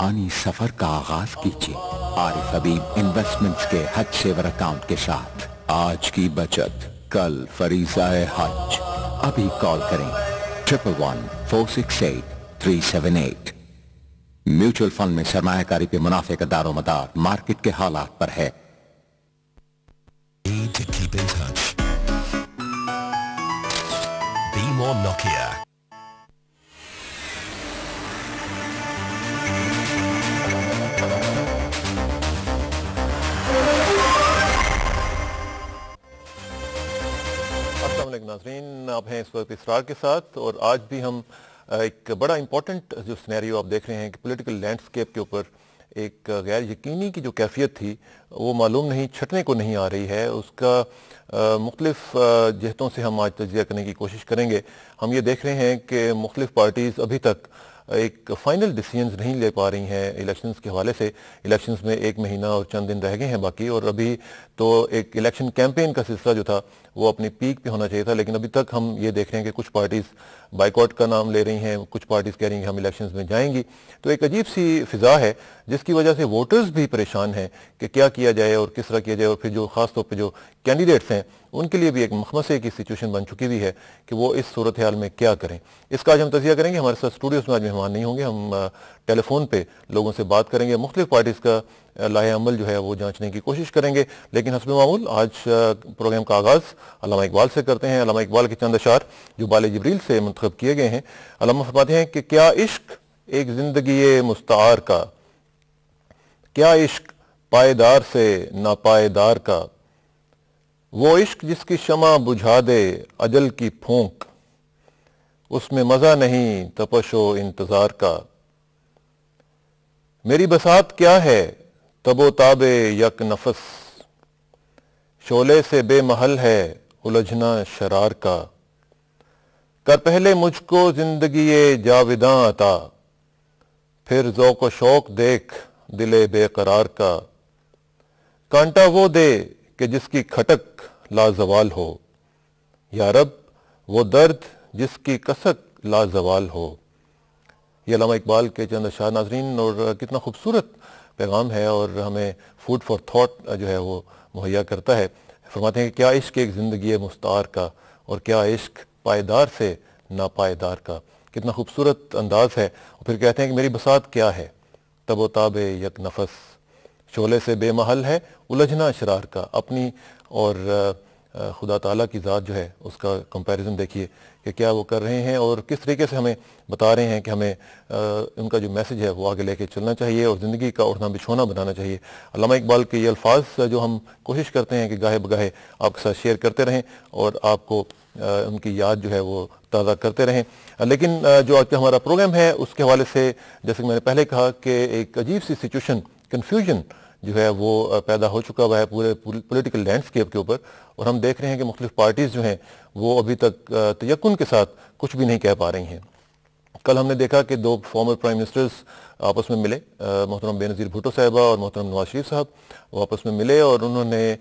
रूहानी सफर का आगाज कीजिए आरिफ हबीब इन्वेस्टमेंट्स के हज सेवर अकाउंट के साथ। आज की बचत कल फरीज़ाए हज। अभी कॉल करें 111-468-378। म्यूचुअल फंड में सरमायाकारी पे मुनाफे का दारोमदार मार्केट के हालात पर है। Need to keep in touch. Be more Nokia. नाज़रीन, आप हैं इस वक्त इसरार के साथ और आज भी हम एक बड़ा इंपॉर्टेंट जो सिनेरियो आप देख रहे हैं कि पॉलिटिकल लैंडस्केप के ऊपर एक गैर यकीनी की जो कैफियत थी वो मालूम नहीं छटने को नहीं आ रही है। उसका मुख्तलिफ जहतों से हम आज तजिया करने की कोशिश करेंगे। हम ये देख रहे हैं कि मुख्तलिफ पार्टीज़ अभी तक एक फ़ाइनल डिसीजंस नहीं ले पा रही हैं इलेक्शंस के हवाले से। इलेक्शंस में एक महीना और चंद दिन रह गए हैं बाकी, और अभी तो एक इलेक्शन कैंपेन का सिलसिला जो था वो अपनी पीक पे होना चाहिए था, लेकिन अभी तक हम ये देख रहे हैं कि कुछ पार्टीज़ बाइकआउट का नाम ले रही हैं, कुछ पार्टीज़ कह रही हैं कि हम इलेक्शंस में जाएंगी। तो एक अजीब सी फ़िज़ा है जिसकी वजह से वोटर्स भी परेशान हैं कि क्या किया जाए और किस तरह किया जाए, और फिर जो ख़ास तौर पर जो कैंडिडेट्स हैं उनके लिए भी एक मखमसे की सिचुएशन बन चुकी हुई है कि वो इस सूरत हाल में क्या करें। इसका आज हम तजिया करेंगे। हमारे साथ स्टूडियोज़ में आज मेहमान नहीं होंगे, हम टेलीफोन पे लोगों से बात करेंगे, मुख्तलिफ पार्टीज़ का लाहे अमल जो है वो जांचने की कोशिश करेंगे। लेकिन हस्ब मामूल आज प्रोग्राम का आगाज़ अल्लामा इकबाल से करते हैं। अल्लामा इकबाल के चंद अशार जो बाले जिब्रील से मुंतखब किए गए हैं। अल्लामा फरमाते हैं कि क्या इश्क एक ज़िंदगी मुस्तार का, क्या इश्क पायदार से नापायदार का, वो इश्क जिसकी शमा बुझा दे अजल की फूंक, उसमें मज़ा नहीं तपशो इंतज़ार का। मेरी बसात क्या है तबो ताबे यक नफस, शोले से बेमहल है उलझना शरार का। कर पहले मुझको जिंदगी जाविदां अता, फिर ज़ौक़ व शौक़ देख दिले बेकरार का। कांटा वो दे कि जिसकी खटक लाजवाल हो, या रब वो दर्द जिसकी कसक लाजवाल हो। ये अल्लामा इकबाल के चंद अशार नाज़रीन, और कितना खूबसूरत पैगाम है और हमें फूड फॉर थॉट जो है वो मुहैया करता है। फरमाते हैं कि क्या इश्क एक ज़िंदगी मुस्तार का और क्या इश्क पायदार से नापायदार का। कितना खूबसूरत अंदाज़ है। और फिर कहते हैं कि मेरी बसात क्या है तबो ताबे यक नफस, शोले से बेमहल है उलझना शरार का। अपनी और खुदा ताला की ज़ात जो है उसका कंपैरिजन देखिए कि क्या वो कर रहे हैं और किस तरीके से हमें बता रहे हैं कि हमें उनका जो मैसेज है वो आगे लेके चलना चाहिए और ज़िंदगी का उठना बिछोना बनाना चाहिए। अल्लामा इकबाल के ये अल्फाज जो हम कोशिश करते हैं कि गाहे बगाहे आपके साथ शेयर करते रहें और आपको उनकी याद जो है वो ताज़ा करते रहें। लेकिन जो आज का हमारा प्रोग्राम है उसके हवाले से जैसे कि मैंने पहले कहा कि एक अजीब सी सिचुएशन, कन्फ्यूजन जो है वो पैदा हो चुका हुआ है पूरे पॉलिटिकल लैंडस्केप के ऊपर, और हम देख रहे हैं कि मुख्तलिफ पार्टीज़ जो हैं वो अभी तक तयक्कुन के साथ कुछ भी नहीं कह पा रही हैं। कल हमने देखा कि दो फॉर्मर प्राइम मिनिस्टर्स आपस में मिले, मोहतरम बेनज़ीर भुट्टो साहिबा और मोहतरम नवाज शरीफ साहब, वो आपस में मिले और उन्होंने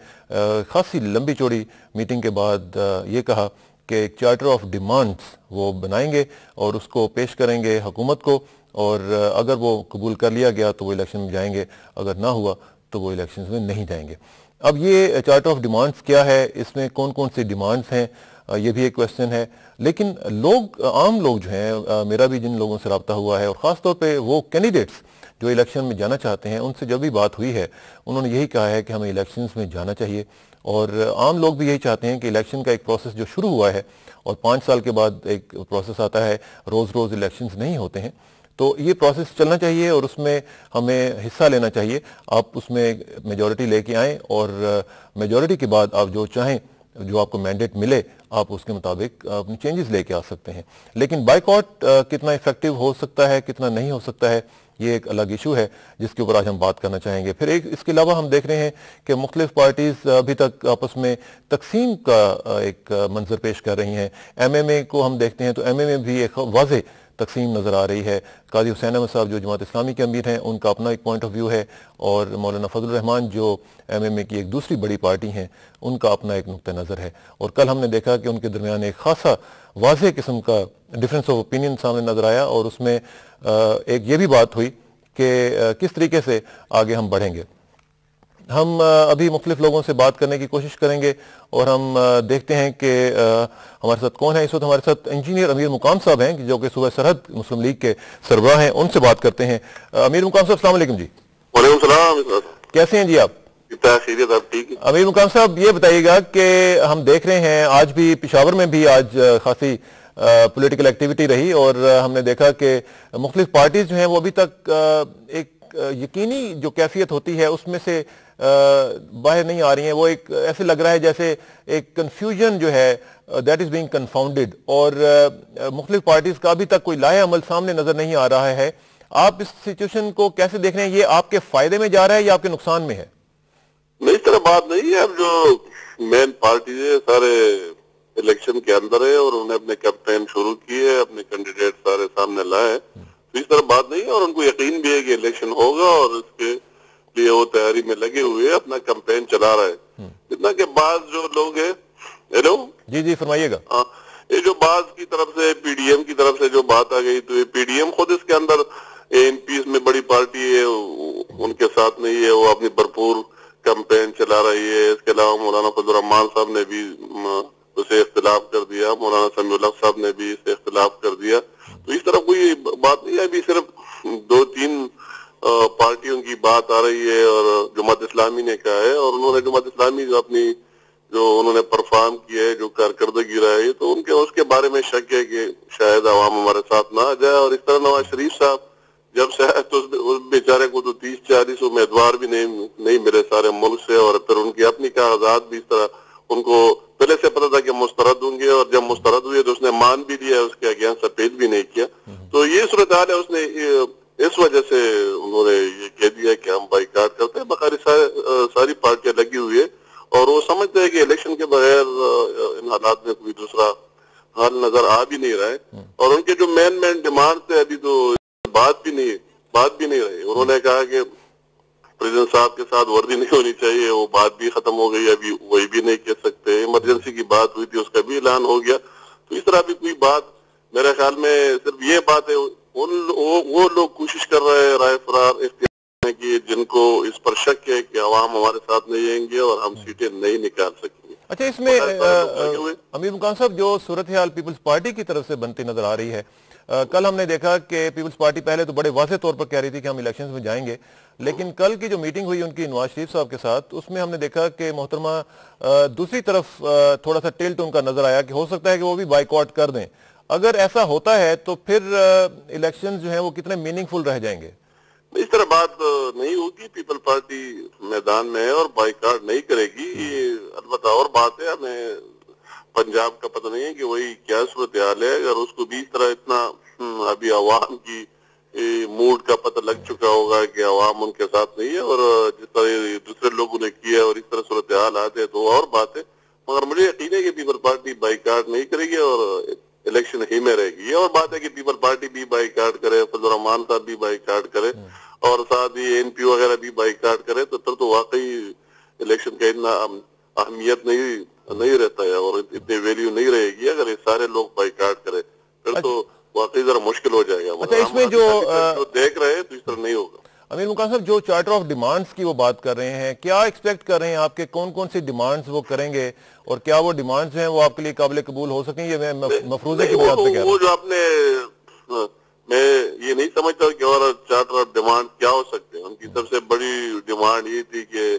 खासी लंबी चौड़ी मीटिंग के बाद ये कहा कि एक चार्टर ऑफ डिमांड्स वो बनाएंगे और उसको पेश करेंगे हुकूमत को, और अगर वो कबूल कर लिया गया तो वो इलेक्शन में जाएंगे, अगर ना हुआ तो वो इलेक्शन में नहीं जाएंगे। अब ये चार्टर ऑफ डिमांड्स क्या है, इसमें कौन कौन सी डिमांड्स हैं, ये भी एक क्वेश्चन है। लेकिन लोग, आम लोग जो हैं, मेरा भी जिन लोगों से रब्ता हुआ है और ख़ास तौर पे वो कैंडिडेट्स जो इलेक्शन में जाना चाहते हैं, उनसे जब भी बात हुई है उन्होंने यही कहा है कि हमें इलेक्शंस में जाना चाहिए। और आम लोग भी यही चाहते हैं कि इलेक्शन का एक प्रोसेस जो शुरू हुआ है और 5 साल के बाद एक प्रोसेस आता है, रोज़ रोज़ इलेक्शंस नहीं होते हैं, तो ये प्रोसेस चलना चाहिए और उसमें हमें हिस्सा लेना चाहिए। आप उसमें मेजॉरिटी लेके आएँ और मेजॉरिटी के बाद आप जो चाहें, जो आपको मैंडेट मिले, आप उसके मुताबिक अपनी चेंजेस लेके आ सकते हैं। लेकिन बाइकआउट कितना इफेक्टिव हो सकता है, कितना नहीं हो सकता है, ये एक अलग इशू है जिसके ऊपर आज हम बात करना चाहेंगे। फिर एक इसके अलावा हम देख रहे हैं कि मुख्तलिफ पार्टीज़ अभी तक आपस में तकसीम का एक मंजर पेश कर रही हैं। MMA को हम देखते हैं तो MMA भी एक वाज़ेह तकसीम नज़र आ रही है। काजी हुसैन अहमद साहब जो जमात इस्लामी के अमीर हैं, उनका अपना एक पॉइंट ऑफ व्यू है, और मौलाना फजलुर रहमान जो MMA की एक दूसरी बड़ी पार्टी हैं, उनका अपना एक नुक्ता नज़र है। और कल हमने देखा कि उनके दरमियान एक खासा वाज़ेह किस्म का डिफरेंस ऑफ ओपिनियन सामने नज़र आया, और उसमें एक ये भी बात हुई کہ کس طریقے سے آگے ہم بڑھیں گے. ہم ابھی مختلف لوگوں سے بات کرنے کی کوشش کریں گے اور ہم دیکھتے ہیں کہ ہمارے ساتھ کون ہے. اس وقت ہمارے ساتھ انجینئر امیر مقام صاحب ہیں جو کہ صوبہ سرحد مسلم لیگ کے سربراہ ہیں. ان سے بات کرتے ہیں. امیر مقام صاحب السلام علیکم. جی وعلیکم السلام. کیسے ہیں جی آپ؟ خیریت آپ ٹھیک ہے؟ امیر مقام صاحب یہ بتائیے گا کہ ہم دیکھ رہے ہیں آج بھی پشاور میں بھی آج خاصی پولیٹیکل ایکٹیویٹی رہی اور ہم نے دیکھا کہ مختلف پارٹیز جو ہیں وہ ابھی تک ایک یقینی جو کیفیت ہوتی ہے اس میں سے باہر نہیں آ رہی ہیں. وہ ایک ایسے لگ رہا ہے جیسے ایک کنفیوژن جو ہے دیٹ از بینگ کنفاؤنڈڈ اور مختلف پارٹیز کا ابھی تک کوئی لاہے عمل سامنے نظر نہیں آ رہا ہے. آپ اس سچویشن کو کیسے دیکھ رہے ہیں؟ یہ آپ کے فائدے میں جا رہا ہے یا آپ کے نقصان میں ہے؟ نہیں اس طرح بات نہیں ہے. اب جو مین پارٹیز ہے سارے الیکشن کے اندر ہے اور انہوں نے اپنے کیمپین شروع کی ہے, اپنے کینڈیڈیٹ سارے سامنے لائے, تو اس طرح بات نہیں ہے. اور ان کو یقین بھی ہے کہ الیکشن ہوگا اور اس کے لیے وہ تیاری میں لگے ہوئے اپنا کیمپین چلا رہا ہے. اتنا کہ بعض جو لوگ ہیں, ہیلو جی فرمائیے گا. یہ جو بعض کی طرف سے پی ڈی ایم کی طرف سے جو بات آ گئی, تو یہ پی ڈی ایم خود اس کے اندر این پیز میں بڑی پارٹی ہے, ان کے ساتھ نہیں ہے, وہ اپنی بھرپور کیمپین چلا رہی ہے. اس کے علاوہ مولانا فضل الرحمان صاحب نے بھی اسے اختلاف کر دیا, مولانا سمیع الحق صاحب نے بھی اسے اختلاف کر دیا. تو اس طرح کوئی بات نہیں ہے. ابھی صرف 2-3 پارٹیوں کی بات آ رہی ہے اور جماعت اسلامی نے کہا ہے, اور انہوں نے جماعت اسلامی جو اپنی جو انہوں نے پرفارم کیا ہے, جو کارکردگی رہا ہے, تو اس کے بارے میں شک ہے کہ شاید عوام ہمارے ساتھ نہ آ جائے. اور اس طرح نواز شریف صاحب جب سے تو اس بیچارے کو تو 30-40 امیدوار بھی نہیں ملے سارے ملک سے, اور پھر ان کی اپنی کاغذات بھی اس طرح ان کو پہلے سے پتا تھا کہ مسترد ہوں گے, اور جب مسترد ہوئے تو اس نے مان بھی لیا, اس کے اگینسٹ اپیل بھی نہیں کیا. تو یہ صورتحال ہے. اس نے اس وجہ سے انہوں نے یہ کہہ دیا کہ ہم بائیکاٹ کرتے ہیں. بقاری ساری پارٹیاں لگی ہوئی ہے اور وہ سمجھتے ہیں کہ الیکشن کے بغیر ان حالات میں کوئی دوسرا حل نظر آ بھی نہیں رہا ہے. اور ان کے جو مین ڈیمانڈ تھے ابھی تو بات بھی نہیں رہی. انہوں نے کہا کہ پریزیڈنٹ صاحب کے ساتھ وردی نہیں ہونی چاہیے, وہ بات بھی ختم ہو گئی, ابھی وہی بھی نہیں کہہ سکتے. ایمرجنسی کی بات ہوئی تھی, اس کا بھی اعلان ہو گیا. تو اس طرح بھی کوئی بات میرے خیال میں صرف یہ بات ہے, وہ لوگ کوشش کر رہے ہیں رائے فرار اختیار کرنے کی جن کو اس پر شک ہے کہ عوام ہمارے ساتھ نہیں آئیں گے اور ہم سیٹیں نہیں نکال سکیں گے. اچھا, اس میں امیر مقام صاحب جو صورتحال پیپلز پارٹی کی طرف سے بنتی نظر آ رہی ہے, کل ہم نے دیکھا کہ پیپلز پارٹی پہلے تو بڑے واضح طور پر کہہ رہی تھی کہ ہم الیکشنز میں جائیں گے, لیکن کل کی جو میٹنگ ہوئی ان کی نواز شریف صاحب کے ساتھ, اس میں ہم نے دیکھا کہ محترمہ دوسری طرف تھوڑا سا ٹلٹ ان کا نظر آیا کہ ہو سکتا ہے کہ وہ بھی بائیکاٹ کر دیں. اگر ایسا ہوتا ہے تو پھر الیکشنز جو ہیں وہ کتنے میننگ فل رہ جائیں گے؟ اس طرح بات نہیں ہوگی. پیپل پارٹی میدان میں ہے اور بائیکاٹ نہیں کرے گی. البتہ اور بات ہے, ہمیں پنجاب کا پتہ نہیں ہے کہ وہی کیا صورتحال ہے. اگر اس کو بھی اس طرح اتنا ابھی عوام کی موڈ کا پتہ لگ چکا ہوگا کہ عوام ان کے ساتھ نہیں ہے, اور جس طرح دوسرے لوگوں نے کیا اور اس طرح صورتحال آتے تو اور بات ہے. مگر مجھے یقین ہے کہ پیپل پارٹی بائیکاٹ نہیں کرے گی اور الیکشن ہی میں رہے گی. یہ اور بات ہے کہ پیپل پارٹی بھی بائیکاٹ کرے, فضل الرحمان صاحب بھی بائیکاٹ کرے, اور ساتھ ہی این پی وغیرہ بھی بائیکاٹ کرے, تو پھر تو واقعی الیکشن کا اتنا اہمیت نہیں رہتا ہے اور اتنی ویلیو نہیں رہے گی. اگر یہ سارے لوگ بائیکاٹ کرے پھر تو واقعی ذرا مشکل ہو جائے گا. اچھا, اس میں جو دیکھ رہے ہیں تو اس طرح نہیں ہوگا. امیر مقام صاحب جو چارٹر آف ڈیمانڈز کی وہ بات کر رہے ہیں, کیا ایکسپیکٹ کر رہے ہیں آپ کے کون کون سی ڈیمانڈز وہ کریں گے, اور کیا وہ ڈیمانڈز ہیں وہ آپ کے لیے قابل قبول ہو سکیں؟ یہ میں مفروضے کی بات پہ کہہ رہا ہوں. وہ جو آپ نے, میں یہ نہیں سمجھتا کہ اور چارٹر آف ڈیمانڈ کیا ہو سکتے ہیں. ان کی سب سے بڑی ڈیمانڈ یہ تھی کہ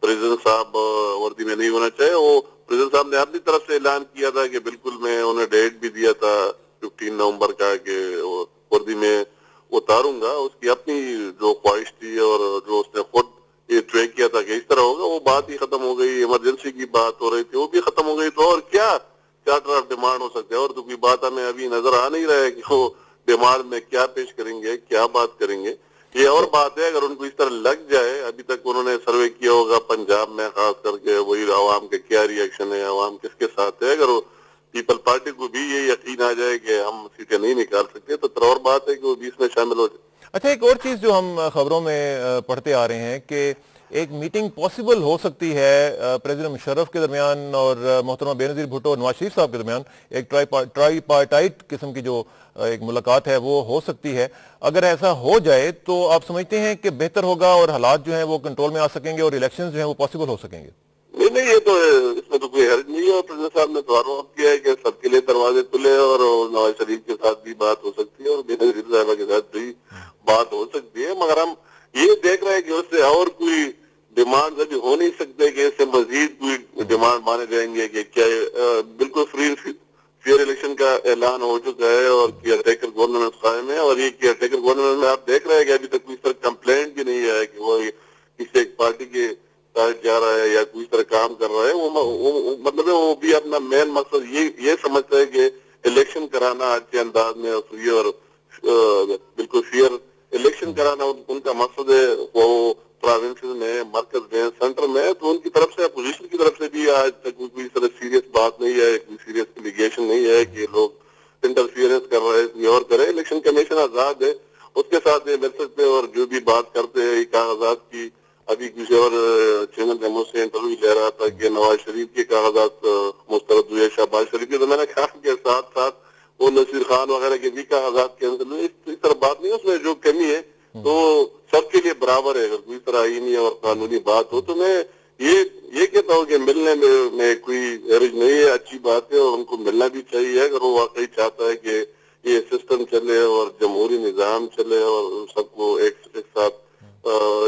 پریزیڈنٹ صاحب وردی میں نہیں ہونا چاہیے. وہ پریزیڈنٹ صاحب نے اپنی طرف سے اعلان کیا تھا کہ بالکل, میں انہیں ڈیٹ بھی دیا تھا 15 نومبر کا کہ وردی میں اتاروں گا. اس کی اپنی جو خواہش تھی اور جو اس نے خود یہ ٹریک کیا تھا کہ اس طرح ہوگا, وہ بات ہی ختم ہو گئی. ایمرجنسی کی بات ہو رہی تھی, وہ بھی ختم ہو گئی. تو اور کیا چارٹر آف ڈیمانڈ ہو سکتے ہیں؟ اور تو کوئی بات ہمیں ابھی نظر آ نہیں رہا ہے کہ وہ ڈیمانڈ میں کیا پیش کریں گے, کیا بات کریں گے. یہ اور بات ہے, اگر ان کو اس طرح لگ جائے, ابھی تک انہوں نے سروے کیا ہوگا پنجاب میں خاص کر کے, وہی عوام کے کیا ری ایکشن ہے, عوام کس کے ساتھ ہے. اگر پیپل پارٹی کو بھی یہ یقین آ جائے کہ ہم سیٹیں نہیں نکال سکتے, تو اور بات ہے کہ وہ بھی اس میں شامل ہو جائے. اچھا, ایک اور چیز جو ہم خبروں میں پڑھتے آ رہے ہیں کہ ایک میٹنگ پاسبل ہو سکتی ہے پریزیڈنٹ مشرف کے درمیان اور محترمہ بینظیر بھٹو اور نواز شریف صاحب کے درمیان، ایک ٹرائی پارٹائٹ قسم کی جو ایک ملاقات ہے وہ ہو سکتی ہے. اگر ایسا ہو جائے تو آپ سمجھتے ہیں کہ بہتر ہوگا اور حالات جو ہیں وہ کنٹرول میں آ سکیں گے اور الیکشنز جو ہیں وہ پاسبل ہو سکیں گے؟ نہیں، یہ تو اس میں تو کوئی حرج نہیں ہے، اور پریزیڈنٹ صاحب نے تو آروپ کیا ہے کہ سب کے لیے دروازے کھلے، اور نواز شریف کے ساتھ بھی بات ہو سکتی ہے اور بینظیر صاحبہ کے ساتھ بھی بات ہو سکتی ہے، مگر ہم یہ دیکھ رہے ہیں کہ اس سے اور کوئی ڈیمانڈ ابھی ہو نہیں سکتے کہ اس سے مزید کوئی ڈیمانڈ مانے جائیں گے کہ کیا بالکل فیئر الیکشن کا اعلان ہو چکا ہے اور کیئر ٹیکر گورنمنٹ قائم ہے، اور یہ کیئر ٹیکر گورنمنٹ میں آپ دیکھ رہے ہیں کہ ابھی تک کوئی طرح کمپلینٹ بھی نہیں ہے کہ وہ کسی ایک پارٹی کے ساتھ جا رہا ہے یا کوئی طرح کام کر رہا ہے. وہ مطلب وہ بھی اپنا مین مقصد یہ سمجھتا ہے کہ الیکشن کرانا اچھے انداز میں اور بالکل فیئر الیکشن کرانا ان کا مقصد ہے. وہ پروونسز میں، مرکز میں، سینٹر میں، تو ان کی طرف سے اپوزیشن کی طرف سے بھی آج تک کوئی طرح سیریس بات نہیں ہے، کوئی سیریس الیگیشن نہیں ہے کہ لوگ انٹرفیئرنس کر رہے ہیں، کوئی اور کرے. الیکشن کمیشن آزاد ہے، اس کے ساتھ یہ مل سکتے ہیں، اور جو بھی بات کرتے ہیں کاغذات کی. ابھی کسی اور چینل نے مجھ سے انٹرویو لے رہا تھا کہ نواز شریف کے کاغذات مسترد ہوئے، شہباز شریف کے، تو میں نے کہا کہ ساتھ ساتھ وہ نصیر خان وغیرہ کے بھی کاغذات کینسل ہوئے. اس طرح بات نہیں ہے، اس میں جو کمی ہے تو سب کے لیے برابر ہے. اگر کوئی طرح آئینی اور قانونی بات ہو تو میں یہ کہتا ہوں کہ ملنے میں کوئی حرج نہیں ہے، اچھی بات ہے، اور ان کو ملنا بھی چاہیے اگر وہ واقعی چاہتا ہے کہ یہ سسٹم چلے اور جمہوری نظام چلے اور سب کو ایک ساتھ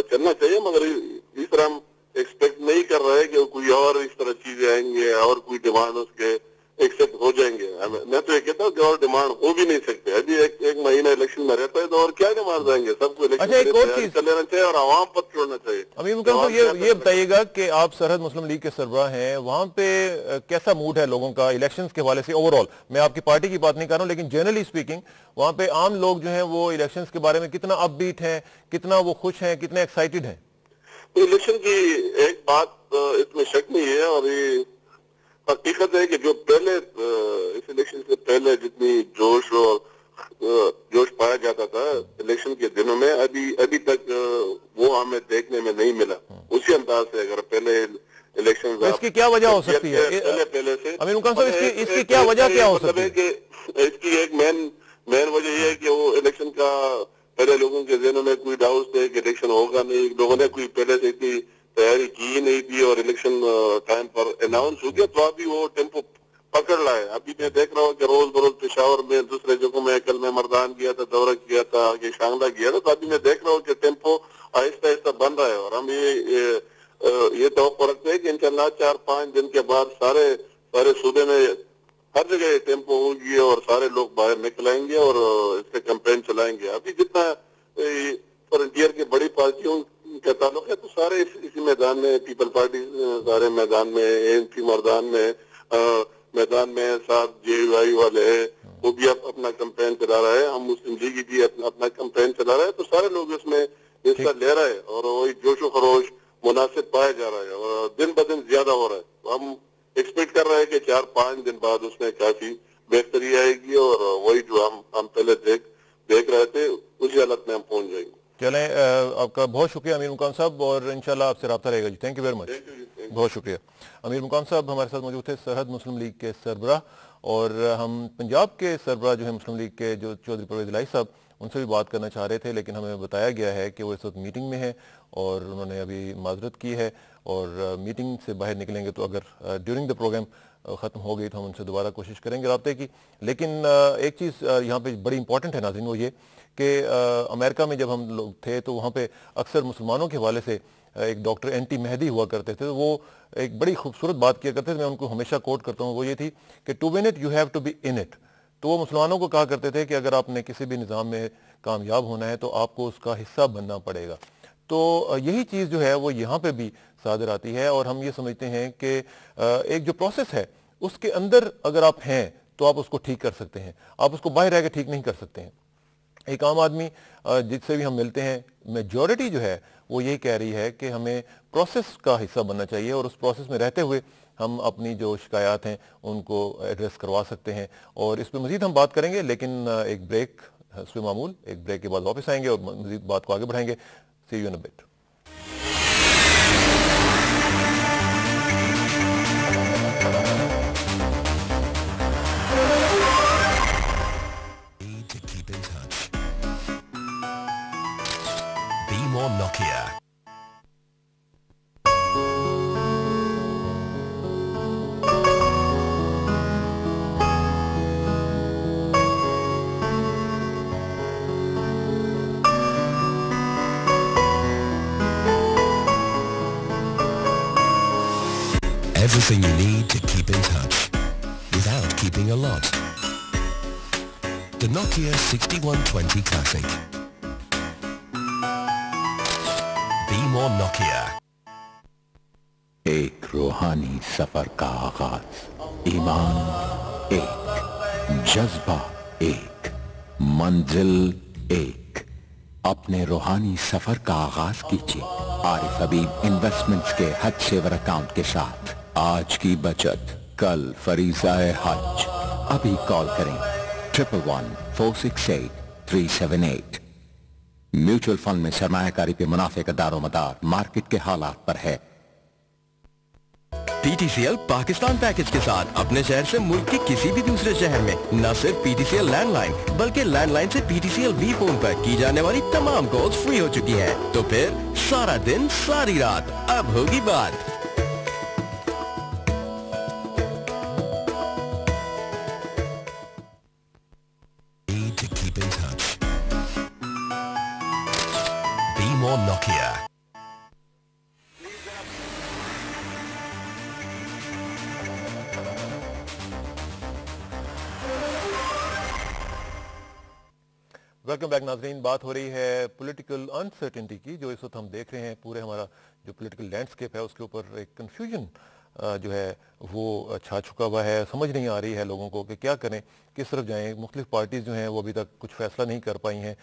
چلنا چاہیے. مگر اس طرح ہم ایکسپیکٹ نہیں کر رہے کہ کوئی اور اس طرح چیزیں آئیں گے اور کوئی ڈیمانڈ اس کے ایکسپٹ ہو جائیں گے. میں تو یہ کہتا ہوں کہ اور ڈیمانڈ ہو بھی نہیں سکتے. ابھی ایک مہینہ الیکشن میں رہتا ہے تو اور کیا ڈیمانڈ آئیں گے؟ سب کو الیکشن کر لینا چاہیے اور عوام پر چھوڑنا چاہیے. امیر مکرم صاحب یہ بتائیے گا کہ آپ سرحد مسلم لیگ کے سربراہ ہیں، وہاں پہ کیسا موڈ ہے لوگوں کا الیکشنز کے حوالے سے اوور آل؟ میں آپ کی پارٹی کی بات نہیں کر رہا ہوں، لیکن جنرلی اسپیکنگ وہاں پہ عام لوگ جو ہیں وہ الیکشنز کے بارے میں کتنا اپ بیٹ ہیں، کتنا وہ خوش ہیں، کتنے ایکسائٹڈ ہیں؟ الیکشن کی ایک بات اس میں شک نہیں ہے، اور یہ حقیقت ہے کہ جو پہلے اس الیکشن سے پہلے جتنی جوش پایا جاتا تھا الیکشن کے دنوں میں، ابھی تک وہ ہمیں دیکھنے میں نہیں ملا اسی انداز سے. اگر پہلے الیکشن اس کی کیا وجہ ہو سکتی ہے پہلے سے امیر مکرم صاحب، اس کی کیا وجہ کیا ہو سکتی ہے؟ اس کی ایک مین وجہ یہ ہے کہ وہ الیکشن کا پہلے لوگوں کے ذہنوں میں کوئی ڈاؤٹ تھے کہ الیکشن ہوگا نہیں، لوگوں نے کوئی پہلے سے اتنی تیاری کی نہیں تھی، اور الیکشن ٹائم پر اناؤنس ہو گیا تو ابھی وہ ٹیمپو پکڑ رہا ہے. ابھی میں دیکھ رہا ہوں کہ روز بروز پشاور میں، دوسرے جگہوں میں، کل میں مردان گیا تھا، دورہ کیا تھا، آگے شانگلہ گیا تھا، تو ابھی میں دیکھ رہا ہوں کہ ٹیمپو آہستہ آہستہ بن رہا ہے. اور ہم یہ توقع رکھتے ہیں کہ انشاءاللہ 4-5 دن کے بعد سارے صوبے میں ہر جگہ ٹیمپو ہوگی اور سارے لوگ باہر نکل آئیں گے اور اس پہ کمپین چلائیں گے. ابھی جتنا فرنٹیئر کے بڑی پارٹیوں کا تعلق ہے تو سارے اسی میدان میں، پیپل پارٹی سارے میدان میں، ANC میدان میں، ساتھ JUI والے ہیں وہ بھی اپنا کمپین چلا رہا ہے، ہم مسلم لیگ بھی اپنا کمپین چلا رہا ہے، تو سارے لوگ اس میں حصہ لے رہے ہیں اور وہی جوش و خروش مناسب پایا جا رہا ہے اور دن بدن زیادہ ہو رہا ہے. تو ہم ایکسپیکٹ کر رہے ہیں کہ 4-5 دن بعد اس میں کافی بہتری آئے گی اور وہی جو ہم پہلے دیکھ رہے تھے اسی حالت میں ہم پہنچ جائیں گے. چلیں، آپ کا بہت شکریہ امیر مکرم صاحب، اور انشاءاللہ آپ سے رابطہ رہے گا جی. تھینک یو ویری مچ، بہت شکریہ. امیر مکرم صاحب ہمارے ساتھ موجود تھے، سرحد مسلم لیگ کے سربراہ، اور ہم پنجاب کے سربراہ جو ہیں مسلم لیگ کے جو چودھری پرویز الہی صاحب، ان سے بھی بات کرنا چاہ رہے تھے، لیکن ہمیں بتایا گیا ہے کہ وہ اس وقت میٹنگ میں ہیں اور انہوں نے ابھی معذرت کی ہے، اور میٹنگ سے باہر نکلیں گے تو اگر ڈیورنگ دا پروگرام ختم ہو گئی تو ہم ان سے دوبارہ کوشش کریں گے رابطے کی. لیکن ایک چیز یہاں پہ بڑی امپورٹنٹ ہے ناظرین، وہ یہ کہ امریکہ میں جب ہم لوگ تھے تو وہاں پہ اکثر مسلمانوں کے حوالے سے ایک ڈاکٹر این ٹی مہدی ہوا کرتے تھے، وہ ایک بڑی خوبصورت بات کیا کرتے تھے، میں ان کو ہمیشہ کوٹ کرتا ہوں، وہ یہ تھی کہ to win it you have to be in it. تو وہ مسلمانوں کو کہا کرتے تھے کہ اگر آپ نے کسی بھی نظام میں کامیاب ہونا ہے تو آپ کو اس کا حصہ بننا پڑے گا. تو یہی چیز جو ہے وہ یہاں پہ بھی صادر آتی ہے، اور ہم یہ سمجھتے ہیں کہ ایک جو پروسیس ہے اس کے اندر اگر آپ ہیں تو آپ اس کو ٹھیک کر سکتے ہیں، آپ اس کو باہر رہ کے ٹھیک نہیں کر سکتے ہیں. ایک عام آدمی جس سے بھی ہم ملتے ہیں، میجورٹی جو ہے وہ یہی کہہ رہی ہے کہ ہمیں پروسیس کا حصہ بننا چاہیے، اور اس پروسیس میں رہتے ہوئے ہم اپنی جو شکایات ہیں ان کو ایڈریس کروا سکتے ہیں. اور اس پہ مزید ہم بات کریں گے، لیکن ایک بریک حسب معمول، ایک بریک کے بعد واپس آئیں گے اور مزید بات کو آگے بڑھائیں گے. See you in a bit. more Nokia. Everything you need to keep in touch without keeping a lot. The Nokia 6120 Classic. Be more Nokia. एक रूहानी सफर का आगाज, ईमान एक, जज्बा एक, मंजिल एक। अपने रूहानी सफर का आगाज कीजिए आरिफ हबीब इन्वेस्टमेंट्स के हज सेवर अकाउंट के साथ। आज की बचत कल फरीज़ाए हज। अभी कॉल करें 111-468-378। म्यूचुअल फंड में सरमायाकारी पे मुनाफे का दारोमदार मार्केट के हालात पर है। PTCL पाकिस्तान पैकेज के साथ अपने शहर से मुल्क के किसी भी दूसरे शहर में न सिर्फ PTCL लैंडलाइन बल्कि लैंडलाइन से PTCL V फोन पर की जाने वाली तमाम कॉल्स फ्री हो चुकी हैं। तो फिर सारा दिन सारी रात अब होगी बात। Need to keep in touch. Be more Nokia. Welcome back नाजरीन। बात हो रही है पॉलिटिकल अनसर्टेनिटी की, जो इस वक्त हम देख रहे हैं। पूरे हमारा जो पॉलिटिकल लैंडस्केप है उसके ऊपर एक कन्फ्यूजन जो है वो छा चुका हुआ है। समझ नहीं आ रही है लोगों को कि क्या करें, किस तरफ जाएं। मुख्तलिफ पार्टीज़ जो हैं वो अभी तक कुछ फैसला नहीं कर पाई हैं।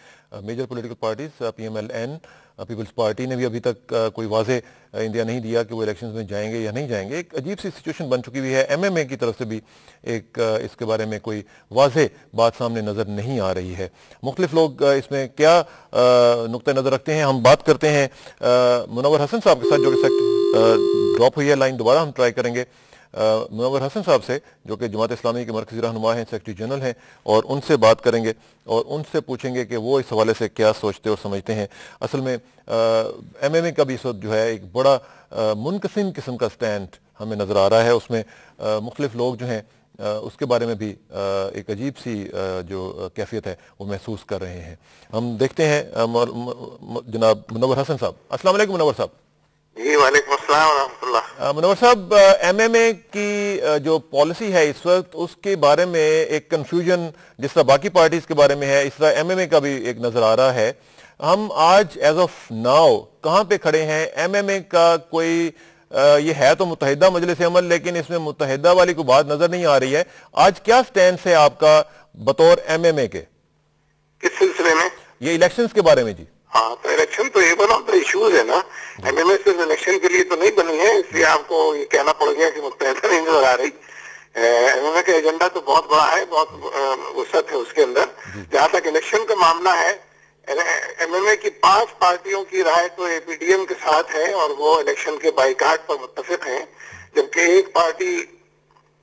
Major political parties PMLN Peoples Party ने भी अभी तक कोई वाज़े इंडिया नहीं दिया कि वो इलेक्शंस में जाएंगे या नहीं जाएंगे। एक अजीब सी सिचुएशन बन चुकी हुई है। MMA की तरफ से भी एक इसके बारे में कोई वाज़े बात सामने नज़र नहीं आ रही है। मुख्तलिफ लोग इसमें क्या नुक्ता नज़र रखते हैं, हम बात करते हैं मुनव्वर हसन साहब के साथ, जो कि ड्रॉप हुई है लाइन। दोबारा हम ट्राई करेंगे मुनव्वर हसन साहब से, जो कि जमात इस्लामी के मरकज़ी रहनुमा हैं, सेक्रेटरी जनरल हैं, और उनसे बात करेंगे और उनसे पूछेंगे कि वो इस हवाले से क्या सोचते और समझते हैं। असल में MMA का भी इस वक्त जो है एक बड़ा मुनक़सिम किस्म का स्टैंड हमें नज़र आ रहा है। उसमें मुख्तलिफ लोग जो हैं उसके बारे में भी एक अजीब सी जो कैफियत है वो महसूस कर रहे हैं। हम देखते हैं जनाब मुनव्वर हसन साहब। अस्सलाम वालेकुम मुनव्वर साहब। जी वालेकुम अस्सलाम व रहमतुल्लाह। मुनव्वर साहब, MMA की जो पॉलिसी है इस वक्त, उसके बारे में एक कंफ्यूजन जिस तरह बाकी पार्टीज के बारे में है, इस तरह MMA का भी एक नजर आ रहा है। हम आज एज ऑफ नाउ कहाँ पे खड़े हैं? MMA का कोई ये है तो मुत्तहिदा मजलिस अमल, लेकिन इसमें मुत्तहिदा वाली कोई बात नजर नहीं आ रही है। आज क्या स्टैंड है आपका बतौर MMA के? किस सिलसिले में? ये इलेक्शंस के बारे में जी। हाँ, तो इलेक्शन तो ये वन ऑफ द इश्यूज है ना। MMA सिर्फ इलेक्शन के लिए तो नहीं बनी है, इसलिए आपको ये कहना पड़ गया कि मुत्तहिदा नहीं नजर आ रही। MMA का एजेंडा तो बहुत बड़ा है, बहुत वसअत है उसके अंदर। जहाँ तक इलेक्शन का मामला है, MMA की 5 पार्टियों की राय तो APDM के साथ है और वो इलेक्शन के बाइकाट पर मुत्तफिक हैं, जबकि एक पार्टी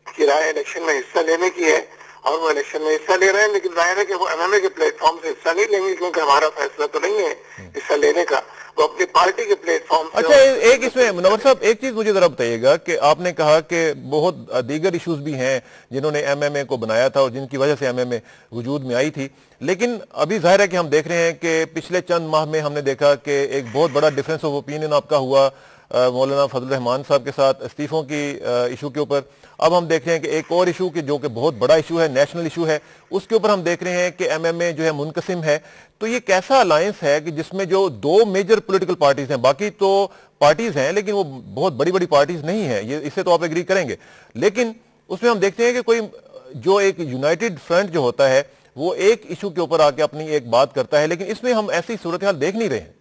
की राय इलेक्शन में हिस्सा लेने की है और वो इलेक्शन में हिस्सा ले रहे हैं। लेकिन जाहिर है कि वो MMA के प्लेटफॉर्म से हिस्सा नहीं लेंगे, क्योंकि हमारा फैसला तो नहीं है हिस्सा लेने का, वो अपनी पार्टी के प्लेटफॉर्म से। अच्छा, एक इसमें मुनव्वर साहब एक चीज मुझे जरा बताइएगा कि आपने कहा कि बहुत दीगर इश्यूज भी हैं जिन्होंने MMA को बनाया था और जिनकी वजह से MMA वजूद में आई थी, लेकिन अभी जाहिर है कि हम देख रहे हैं कि पिछले चंद माह में हमने देखा कि एक बहुत बड़ा डिफरेंस ऑफ ओपिनियन आपका हुआ मौलाना फजल रहमान साहब के साथ इस्तीफों की इशू के ऊपर। अब हम देख रहे हैं कि एक और इशू की जो कि बहुत बड़ा इशू है, नेशनल इशू है, उसके ऊपर हम देख रहे हैं कि MMA जो है मुनकसिम है। तो ये कैसा अलायंस है कि जिसमें जो 2 मेजर पॉलिटिकल पार्टीज हैं, बाकी तो पार्टीज हैं लेकिन वो बहुत बड़ी बड़ी पार्टीज नहीं है, ये इससे तो आप एग्री करेंगे, लेकिन उसमें हम देखते हैं कि कोई जो एक यूनाइटेड फ्रंट जो होता है वो एक इशू के ऊपर आके अपनी एक बात करता है, लेकिन इसमें हम ऐसी सूरत हाल देख नहीं रहे हैं।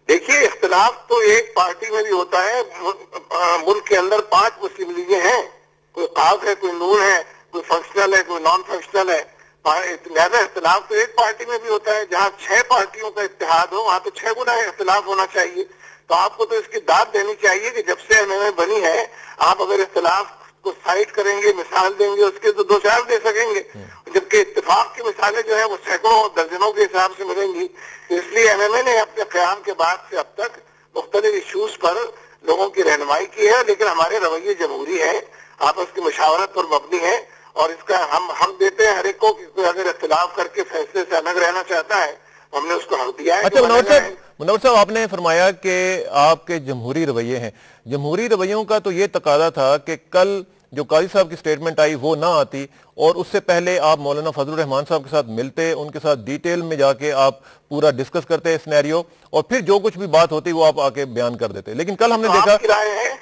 देखिए, इख्तिलाफ तो एक पार्टी में भी होता है। मुल्क के अंदर 5 मुस्लिम लीगें हैं, कोई काफ है, कोई नून है, कोई फंक्शनल है, कोई नॉन फंक्शनल है। लिहाजा इख्तिलाफ तो एक पार्टी में भी होता है। जहाँ 6 पार्टियों का इत्तेहाद हो वहाँ तो 6 गुना इख्तिलाफ होना चाहिए। तो आपको तो इसकी दाद देनी चाहिए कि जब से MMA बनी है, आप अगर इख्तिलाफ को साइट करेंगे, मिसाल देंगे, उसके तो 2-4 दे सकेंगे, जबकि इत्तेफाक की मिसालें जो है वो सैकड़ों और दर्जनों के हिसाब से मिलेंगी। इसलिए एमएमए ने अपने क़याम के बाद से अब तक मुख्तलिफ इशूज पर लोगों की रहनुमाई की है, लेकिन हमारे रवैये जमहूरी है, आपस की मशावरत पर मबनी है, और इसका हम देते हैं हर एक को कि कोई अगर इख्तिलाफ करके फैसले से अलग रहना चाहता है, हमने उसको हक दिया है। अच्छा मुनव्वर साहब, आपने फरमाया कि आपके जमहूरी रवैये हैं। जमहूरी रवैयों का तो ये तकादा था कि कल जो काजी साहब की स्टेटमेंट आई वो ना आती, और उससे पहले आप मौलाना फजलुर रहमान साहब के साथ मिलते, उनके साथ डिटेल में जाके आप पूरा डिस्कस करते सिनेरियो, और फिर जो कुछ भी बात होती वो आप आके बयान कर देते। लेकिन कल हमने देखा राय है,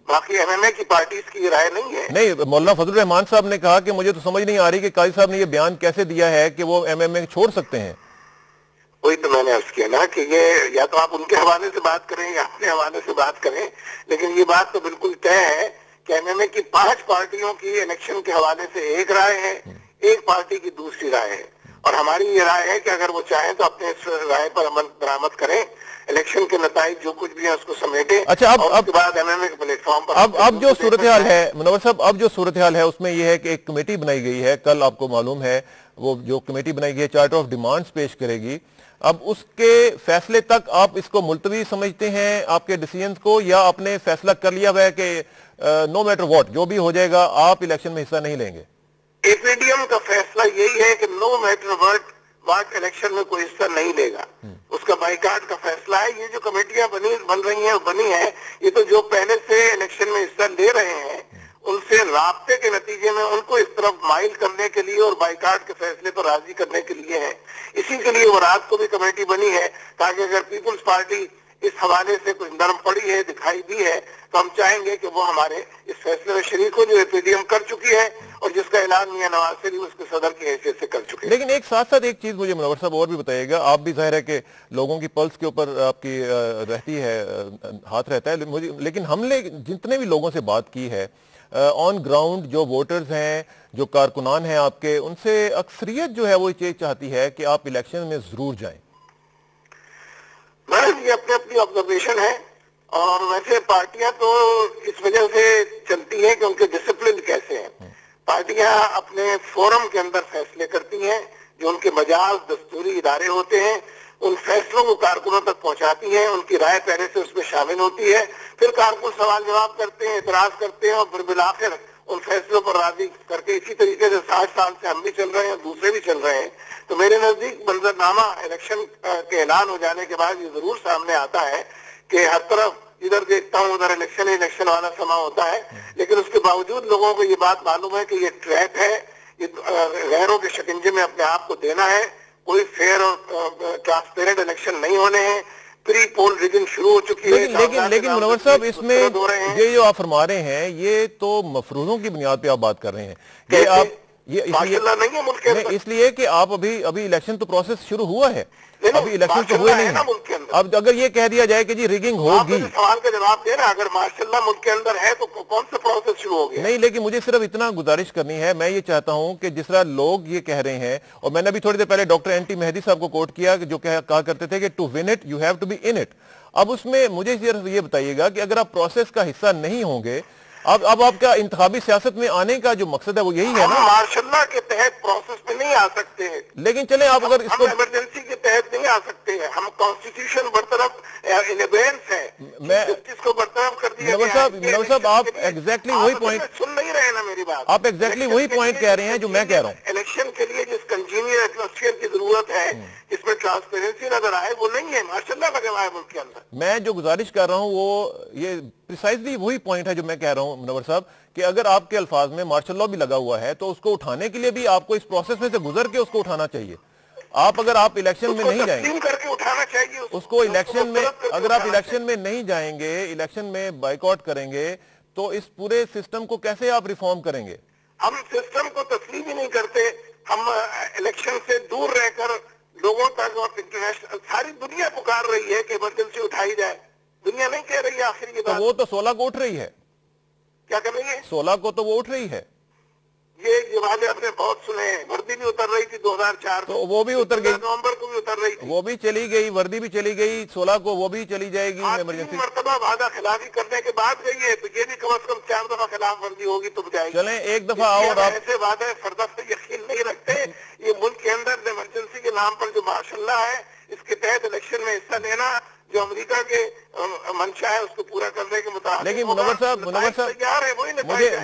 बाकी एमएमए की पार्टीज की राय नहीं है। नहीं, मौलाना फजलुर रहमान साहब ने कहा कि मुझे तो समझ नहीं आ रही कि काजी साहब ने ये बयान कैसे दिया है कि वो एमएमए छोड़ सकते हैं। वही तो मैंने अर्ज किया ना कि ये या तो आप उनके हवाले से बात करें या अपने हवाले से बात करें, लेकिन ये बात तो बिल्कुल तय है कि एमएमए की 5 पार्टियों की इलेक्शन के हवाले से एक राय है, एक पार्टी की दूसरी राय है, और हमारी ये राय है कि अगर वो चाहें तो अपने इस राय पर अमल दरामद करें, इलेक्शन के नताइज जो कुछ भी है उसको समेटे। अच्छा, अब उसके बाद एमएमए के प्लेटफॉर्म पर अब जो सूरत हाल है मुनव्वर साहब, अब जो सूरत हाल है उसमें यह है कि एक कमेटी बनाई गई है, कल आपको मालूम है वो जो कमेटी बनाई गई है चार्टर ऑफ डिमांड्स पेश करेगी। अब उसके फैसले तक आप इसको मुलतवी समझते हैं आपके डिसीजंस को, या आपने फैसला कर लिया हुआ है कि नो मैटर व्हाट जो भी हो जाएगा आप इलेक्शन में हिस्सा नहीं लेंगे? एपीडीएम का फैसला यही है कि नो मैटर व्हाट इलेक्शन में कोई हिस्सा नहीं लेगा, उसका बाइकाट का फैसला है। ये जो कमेटियां बन रही हैं बनी है, ये तो जो पहले से इलेक्शन में हिस्सा ले रहे हैं उनसे राब्ते के नतीजे में उनको इस तरफ माइल करने के लिए और बाइकाट के फैसले पर राजी करने के लिए है। इसी के लिए वो रात को भी कमेटी बनी है, ताकि अगर पीपुल्स पार्टी इस हवाले से कुछ नरम पड़ी है, दिखाई दी है, तो हम चाहेंगे कि वो हमारे इस फैसले में शरीक हो जो एपीडीएम कर चुकी है और जिसका ऐलान मियां नवाज शरीफ उसके सदर की हैसियत से कर चुके हैं। लेकिन एक साथ साथ एक चीज मुझे मुनव्वर साहब और भी बताइएगा, आप भी जाहिर है कि लोगों की पल्स के ऊपर आपकी रहती है, हाथ रहता है, मुझे लेकिन हमने जितने भी लोगों से बात की है ऑन ग्राउंड, जो वोटर्स हैं, जो कारकुनान हैं आपके, उनसे अक्सरियत जो है वो ये चाहती है कि आप इलेक्शन में जरूर जाएं। ये अपनी अपनी ऑब्जर्वेशन है, और वैसे पार्टियां तो इस वजह से चलती हैं कि उनके डिसिप्लिन कैसे हैं। पार्टियां अपने फोरम के अंदर फैसले करती हैं, जो उनके मजाज दस्तूरी इदारे होते हैं, उन फैसलों को कारकुनों तक पहुंचाती हैं, उनकी राय पहले से उसमें शामिल होती है, फिर कारकुन सवाल जवाब करते हैं, इतराज करते हैं, और फिर बिलाखिर उन फैसलों पर राजी करके इसी तरीके से 60 साल से हम भी चल रहे हैं, दूसरे भी चल रहे हैं। तो मेरे नजदीक मंजरनामा इलेक्शन के ऐलान हो जाने के बाद ये जरूर सामने आता है कि हर तरफ इधर देखता हूँ उधर इलेक्शन वाला समा होता है, लेकिन उसके बावजूद लोगों को ये बात मालूम है कि ये ट्रैप है, ये गैरों के शिकंजे में अपने आप को देना है, कोई फेयर और ट्रांसपेरेंट इलेक्शन नहीं होने हैं, प्री पोल रिगिंग शुरू हो चुकी है। लेकिन मुनव्वर साहब, इसमें ये जो आप फरमा रहे हैं ये तो मफरूजों की बुनियाद पे आप बात कर रहे हैं, ये आप ये नहीं है मुल्क के अंदर, इसलिए कि आप अभी इलेक्शन तो प्रोसेस शुरू हुआ है, अभी इलेक्शन तो हुए नहीं है। अब अगर ये कह दिया जाए कि जी रिगिंग होगी, सवाल का जवाब दे रहा, अगर माशाल्लाह मुल्क के अंदर है तो कौन सा प्रोसेस शुरू हो गया? नहीं, लेकिन मुझे सिर्फ इतना गुजारिश करनी है, मैं ये चाहता हूं कि जिस तरह लोग ये कह रहे हैं, और मैंने अभी थोड़ी देर पहले डॉक्टर एनटी मेहदी साहब को कोट किया जो कहा करते थे कि to win it you have to be in it. अब उसमें मुझे ये बताइएगा कि अगर आप प्रोसेस का हिस्सा नहीं होंगे, अब आपका इंतखाबी सियासत में आने का जो मकसद है वो यही है ना? मार्शल्ला के तहत प्रोसेस में नहीं आ सकते हैं, लेकिन चले आप अगर इसको इमरजेंसी के तहत नहीं आ सकते हैं, हम कॉन्स्टिट्यूशन बरतरफ इलेवेंस है, मैं जिसको बरतरफ कर दिया नवाज साहब आप एग्जैक्टली वही पॉइंट सुन नहीं रहे ना मेरी बात, आप एग्जैक्टली वही पॉइंट कह रहे हैं जो मैं कह रहा हूँ। इलेक्शन के लिए जिस कंजीनियर एटमॉस्फेयर की जरूरत है, इसमें ट्रांसपेरेंसी नजर आए, वो नहीं है, माशाल्लाह लगे हुआ है मुल्क के अंदर। मैं जो गुजारिश कर रहा हूँ वो ये प्रिसाइजली वही पॉइंट है जो मैं कह रहा हूँ मुनव्वर साहब, कि अगर आपके अल्फाज में मार्शल लॉ भी लगा हुआ है तो उसको उठाने के लिए भी आपको इस प्रोसेस में से गुजर के उसको उठाना चाहिए। अगर आप इलेक्शन में नहीं जाएंगे करके उठाना चाहिए उसको इलेक्शन में, अगर आप इलेक्शन में नहीं जाएंगे, इलेक्शन में बाइकआउट करेंगे, तो इस पूरे सिस्टम को कैसे आप रिफॉर्म करेंगे? हम सिस्टम को तस्लीम ही नहीं करते, हम इलेक्शन से दूर रहकर लोगों तक और इंटरनेशनल सारी दुनिया पुकार रही है कि इमरजेंसी उठाई जाए, दुनिया नहीं कह रही है आखिर ये बात। वो तो 16 को उठ रही है। क्या कर रही है? 16 को तो वो उठ रही है। ये वादे आपने बहुत सुने हैं। वर्दी भी उतर रही थी 2004 तो वो भी उतर गई, नवंबर को भी उतर रही थी, वो भी चली गई, वर्दी भी चली गई, 16 को वो भी चली जाएगी इमरजेंसी। मरतबा वादा खिलाफी करने के बाद गई है, तो ये भी कम से कम 4 दफा खिलाफ वर्दी होगी तो जाएगी। चलें एक दफा और आप ऐसे वादे फर्दा से यकीन नहीं रखते। ये मुल्क के अंदर इमरजेंसी के नाम पर जो माशाल्लाह है, इसके तहत इलेक्शन में हिस्सा लेना जो अमेरिका के मंशा है उसको पूरा करने के मुताबिक। लेकिन मुनव्वर साहब तैयार है, वही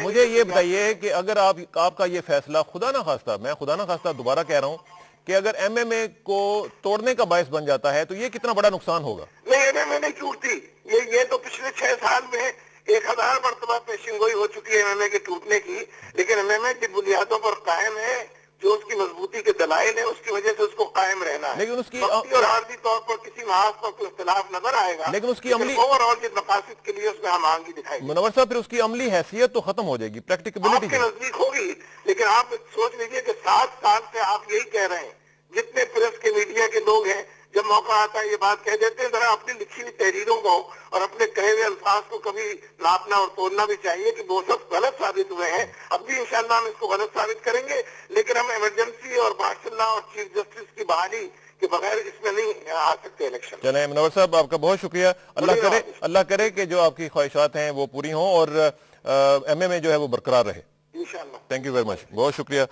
मुझे ये बताइए कि अगर आपका ये फैसला खुदा ना खास्ता दोबारा कह रहा हूँ कि अगर एमएमए को तोड़ने का बायस बन जाता है तो ये कितना बड़ा नुकसान होगा? नहीं, एमएमए नहीं टूटती। ये तो पिछले 6 साल में 1000 मरतबा पेशिंगोई हो चुकी है एमएमए के टूटने की, लेकिन एमएमए की बुनियादों पर कायम है। जो उसकी मजबूती के दलाइल है उसकी वजह से उसको कायम रहना है। लेकिन उसकी और आर्जी तौर पर किसी महाज पर कोई इख्तिलाफ नजर आएगा, लेकिन उसकी अमली ओवरऑल के मकासद के लिए उसमें हम आंगी दिखाई मुनव्वर साहब, फिर उसकी अमली हैसियत तो खत्म हो जाएगी, प्रैक्टिकबिलिटी आपके नजदीक होगी। लेकिन आप सोच लीजिए कि 7 साल से आप यही कह रहे हैं, जितने प्रेस के मीडिया के लोग हैं, जब मौका आता है ये बात कह देते हैं। जरा अपनी लिखी हुई तहरीरों को और अपने कहे हुए अल्फाज को कभी नापना और तोड़ना भी चाहिए कि वो सब गलत साबित हुए हैं। अब भी इंशाल्लाह हम इसको गलत साबित करेंगे, लेकिन हम इमरजेंसी और मार्शल लॉ और चीफ जस्टिस की बहाली के बगैर इसमें नहीं आ सकते इलेक्शन। चलें मुनव्वर साहब, आपका बहुत शुक्रिया। अल्लाह करे कि जो आपकी ख्वाहिशात हैं वो पूरी हों और एमएमए जो है वो बरकरार रहे इंशाल्लाह। थैंक यू वेरी मच, बहुत शुक्रिया।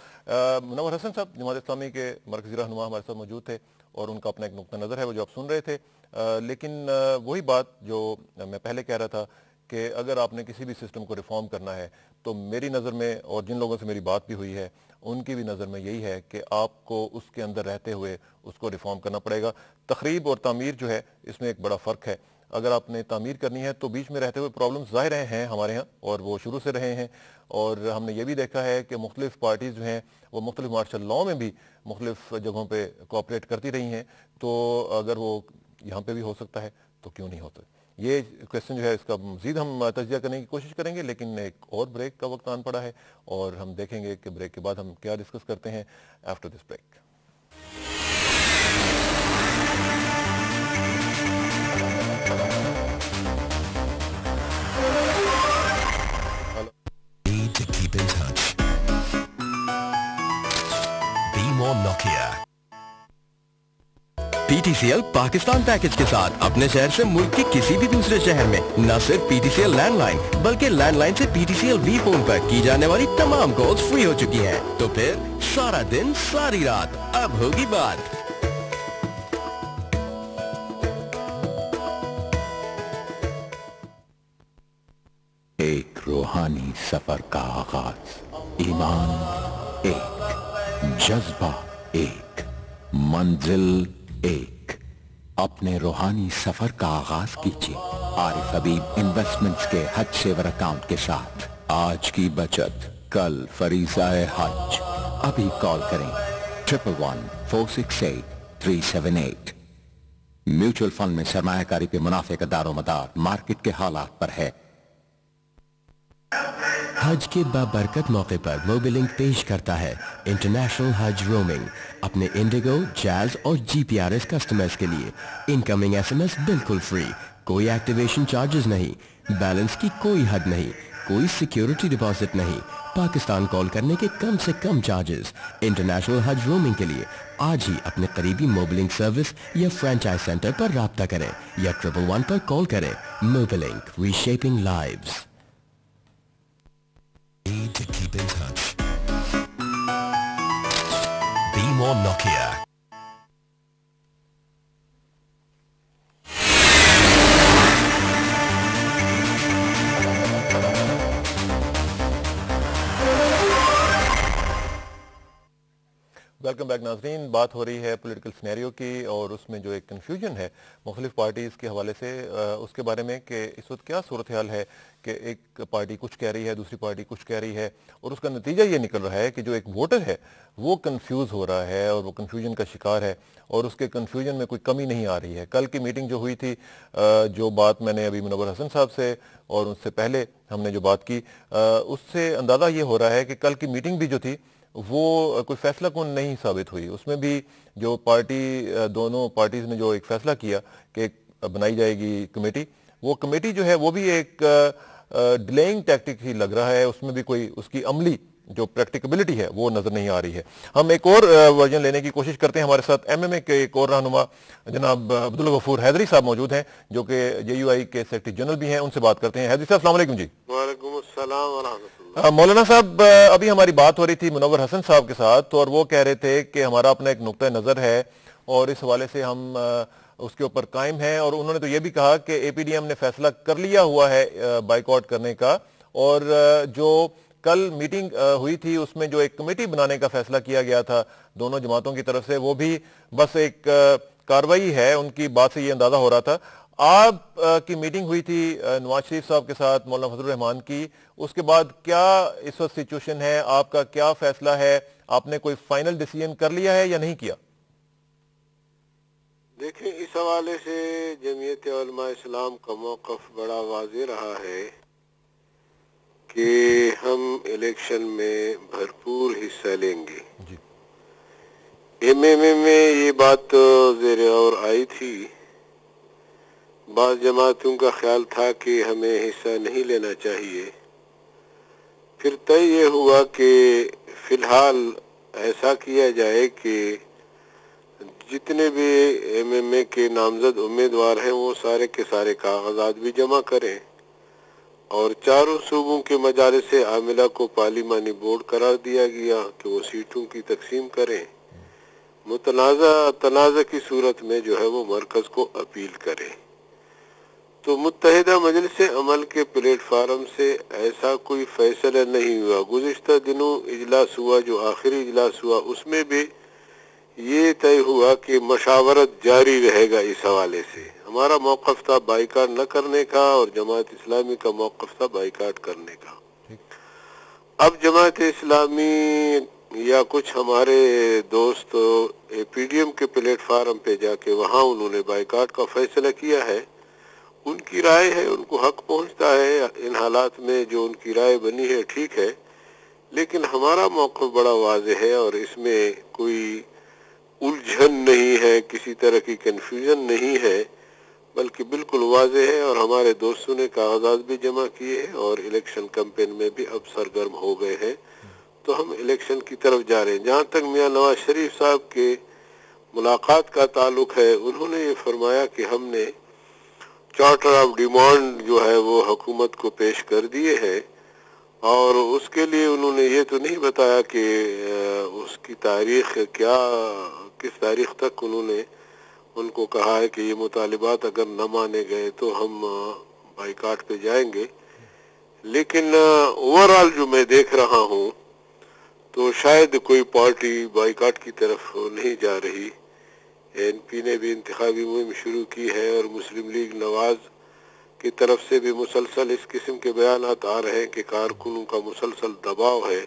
मुनव्वर हसन साहब जमात इस्लामी के मरकजी रहनुमा हमारे साथ मौजूद थे और उनका अपना एक नुक्ता नज़र है वो जो आप सुन रहे थे। लेकिन वही बात जो मैं पहले कह रहा था कि अगर आपने किसी भी सिस्टम को रिफॉर्म करना है तो मेरी नज़र में, और जिन लोगों से मेरी बात भी हुई है उनकी भी नज़र में यही है कि आपको उसके अंदर रहते हुए उसको रिफॉर्म करना पड़ेगा। तखरीब और तामीर जो है इसमें एक बड़ा फ़र्क है। अगर आपने तामीर करनी है तो बीच में रहते हुए प्रॉब्लम्स ज़ाहिर हैं हमारे यहाँ, और वो शुरू से रहे हैं। और हमने ये भी देखा है कि मुख्तलिफ पार्टीज़ जो हैं वो मुख्तलिफ मार्शल लॉ में भी मुख्तलिफ जगहों पे कोऑपरेट करती रही हैं, तो अगर वो यहाँ पे भी हो सकता है तो क्यों नहीं होता? ये क्वेश्चन जो है इसका मज़ीद हम तज्ज़िया करने की कोशिश करेंगे, लेकिन एक और ब्रेक का वक्त आन पड़ा है और हम देखेंगे कि ब्रेक के बाद हम क्या डिस्कस करते हैं after this break. To keep in touch. Be more Nokia. PTCL Pakistan package के साथ अपने शहर से मुल्क के किसी भी दूसरे शहर में न सिर्फ PTCL लैंडलाइन बल्कि लैंडलाइन से PTCL V फोन पर की जाने वाली तमाम कॉल्स फ्री हो चुकी हैं। तो फिर सारा दिन सारी रात अब होगी बात। एक रूहानी सफर का आगाज, ईमान एक, जज्बा एक, मंजिल एक। अपने रूहानी सफर का आगाज कीजिए आरिफ हबीब इन्वेस्टमेंट्स के हज सेवर अकाउंट के साथ। आज की बचत कल फरीज़ाए हज। अभी कॉल करें 111-468-378। म्यूचुअल फंड में सरमायाकारी के मुनाफे का दारोमदार मार्केट के हालात पर है। हज के बाबरकत मौके पर मोबिलिंक पेश करता है इंटरनेशनल हज रोमिंग। अपने इंडिगो, जैज और जीपीआरएस कस्टमर्स के लिए इनकमिंग एसएमएस बिल्कुल फ्री, कोई एक्टिवेशन चार्जेस नहीं, बैलेंस की कोई हद नहीं, कोई सिक्योरिटी डिपॉजिट नहीं, पाकिस्तान कॉल करने के कम से कम चार्जेस। इंटरनेशनल हज रोमिंग के लिए आज ही अपने करीबी मोबिलिंक सर्विस या फ्रेंचाइज सेंटर पर राब्ता करें या 111 पर कॉल करें। Mobilink, reshaping lives. To keep in touch. Be more Nokia. Welcome back नाज़रीन। बात हो रही है पॉलिटिकल सिनेरियो की और उसमें जो एक कन्फ्यूजन है मुख्तलिफ पार्टीज़ के हवाले से उसके बारे में कि इस वक्त क्या सूरत हाल है कि एक पार्टी कुछ कह रही है, दूसरी पार्टी कुछ कह रही है, और उसका नतीजा ये निकल रहा है कि जो एक वोटर है वो कंफ्यूज हो रहा है और वो कंफ्यूजन का शिकार है और उसके कंफ्यूजन में कोई कमी नहीं आ रही है। कल की मीटिंग जो हुई थी, जो बात मैंने अभी मुनव्वर हसन साहब से और उससे पहले हमने जो बात की, उससे अंदाज़ा ये हो रहा है कि कल की मीटिंग भी जो थी वो कोई फैसला कौन नहीं साबित हुई। उसमें भी जो पार्टी, दोनों पार्टीज ने जो एक फैसला किया कि बनाई जाएगी कमेटी, वो कमेटी जो है वो भी एक डिलेइंग टैक्टिक ही लग रहा है। उसमें भी कोई उसकी अमली जो प्रैक्टिकबिलिटी है वो नजर नहीं आ रही है। हम एक और वर्जन लेने की कोशिश करते हैं। हमारे साथ एमएमए के एक और रहनुमा जनाब अब्दुल गफूर हैदरी साहब मौजूद हैं, जो कि जेयूआई के सेक्रेटरी जनरल भी हैं। उनसे बात करते हैं। हैदरी साहब अस्सलाम वालेकुम जी। वालेकुम अस्सलाम व रहमतुल्लाह। मौलाना साहब, अभी हमारी बात हो रही थी मुनव्वर हसन साहब के साथ, और वो कह रहे थे कि हमारा अपना एक नुक्ता नज़र है और इस हवाले से हम उसके ऊपर कायम हैं, और उन्होंने तो ये भी कहा कि एपीडीएम ने फैसला कर लिया हुआ है बाइकआउट करने का, और जो कल मीटिंग हुई थी उसमें जो एक कमेटी बनाने का फैसला किया गया था दोनों जमातों की तरफ से, वो भी बस एक कार्रवाई है। उनकी बात से ये अंदाजा हो रहा था। आप की मीटिंग हुई थी नवाज शरीफ साहब के साथ, मौलाना फजलुर रहमान की, उसके बाद क्या इस वक्त सिचुएशन है, आपका क्या फैसला है, आपने कोई फाइनल डिसीजन कर लिया है या नहीं किया? देखिए, इस हवाले से जमीयत उलमा इस्लाम का मौक़िफ़ बड़ा वाज़ेह रहा है कि हम इलेक्शन में भरपूर हिस्सा लेंगे। एमएमए में ये बात ज़ेर और आई थी। बाज़ जमातों का ख्याल था कि हमें हिस्सा नहीं लेना चाहिए। फिर तय ये हुआ कि फ़िलहाल ऐसा किया जाए कि जितने भी एमएमए के नामजद उम्मीदवार हैं वो सारे के सारे कागजात भी जमा करें और चारों सूबों के मजालिस आमिला को पार्लिमानी बोर्ड करार दिया गया कि वो सीटों की तकसीम करें। तनाज़ा की सूरत में जो है वो मरकज़ को अपील करें। तो मुत्तहिदा मजलिस अमल के प्लेटफार्म से ऐसा कोई फैसला नहीं हुआ। गुज़िश्ता दिनों इजलास हुआ, जो आखिरी इजलास हुआ, उसमें भी ये तय हुआ कि मशावरत जारी रहेगा। इस हवाले से हमारा मौक़िफ़ था बाइकाट न करने का और जमात इस्लामी का मौक़िफ़ था बाइकाट करने का। अब जमात इस्लामी या कुछ हमारे दोस्त एपीडीएम के प्लेटफार्म पे जाके वहाँ उन्होंने बाइकाट का फैसला किया है। उनकी राय है, उनको हक पहुँचता है। इन हालात में जो उनकी राय बनी है ठीक है, लेकिन हमारा मौक़िफ़ बड़ा वाज़ेह है और इसमें कोई उलझन नहीं है, किसी तरह की कन्फ्यूजन नहीं है, बल्कि बिल्कुल वाज़ेह है। और हमारे दोस्तों ने कागजात भी जमा किए हैं और इलेक्शन कैंपेन में भी अब सरगर्म हो गए हैं। तो हम इलेक्शन की तरफ जा रहे हैं। जहाँ तक मियां नवाज शरीफ साहब के मुलाकात का ताल्लुक है, उन्होंने ये फरमाया कि हमने चार्टर ऑफ डिमांड जो है वो हुकूमत को पेश कर दिए हैं, और उसके लिए उन्होंने ये तो नहीं बताया कि उसकी तारीख क्या, किस तारीख तक उन्होंने उनको कहा है कि ये मुतालिबात अगर न माने गए तो हम बाइकाट पे जाएंगे। लेकिन ओवरऑल जो मैं देख रहा हूँ तो शायद कोई पार्टी बाइकाट की तरफ नहीं जा रही। एनपी ने भी इंतखाबी मुहिम शुरू की है और मुस्लिम लीग नवाज की तरफ से भी मुसलसल इस किस्म के बयानात आ रहे हैं कि कारकुनों का मुसलसल दबाव है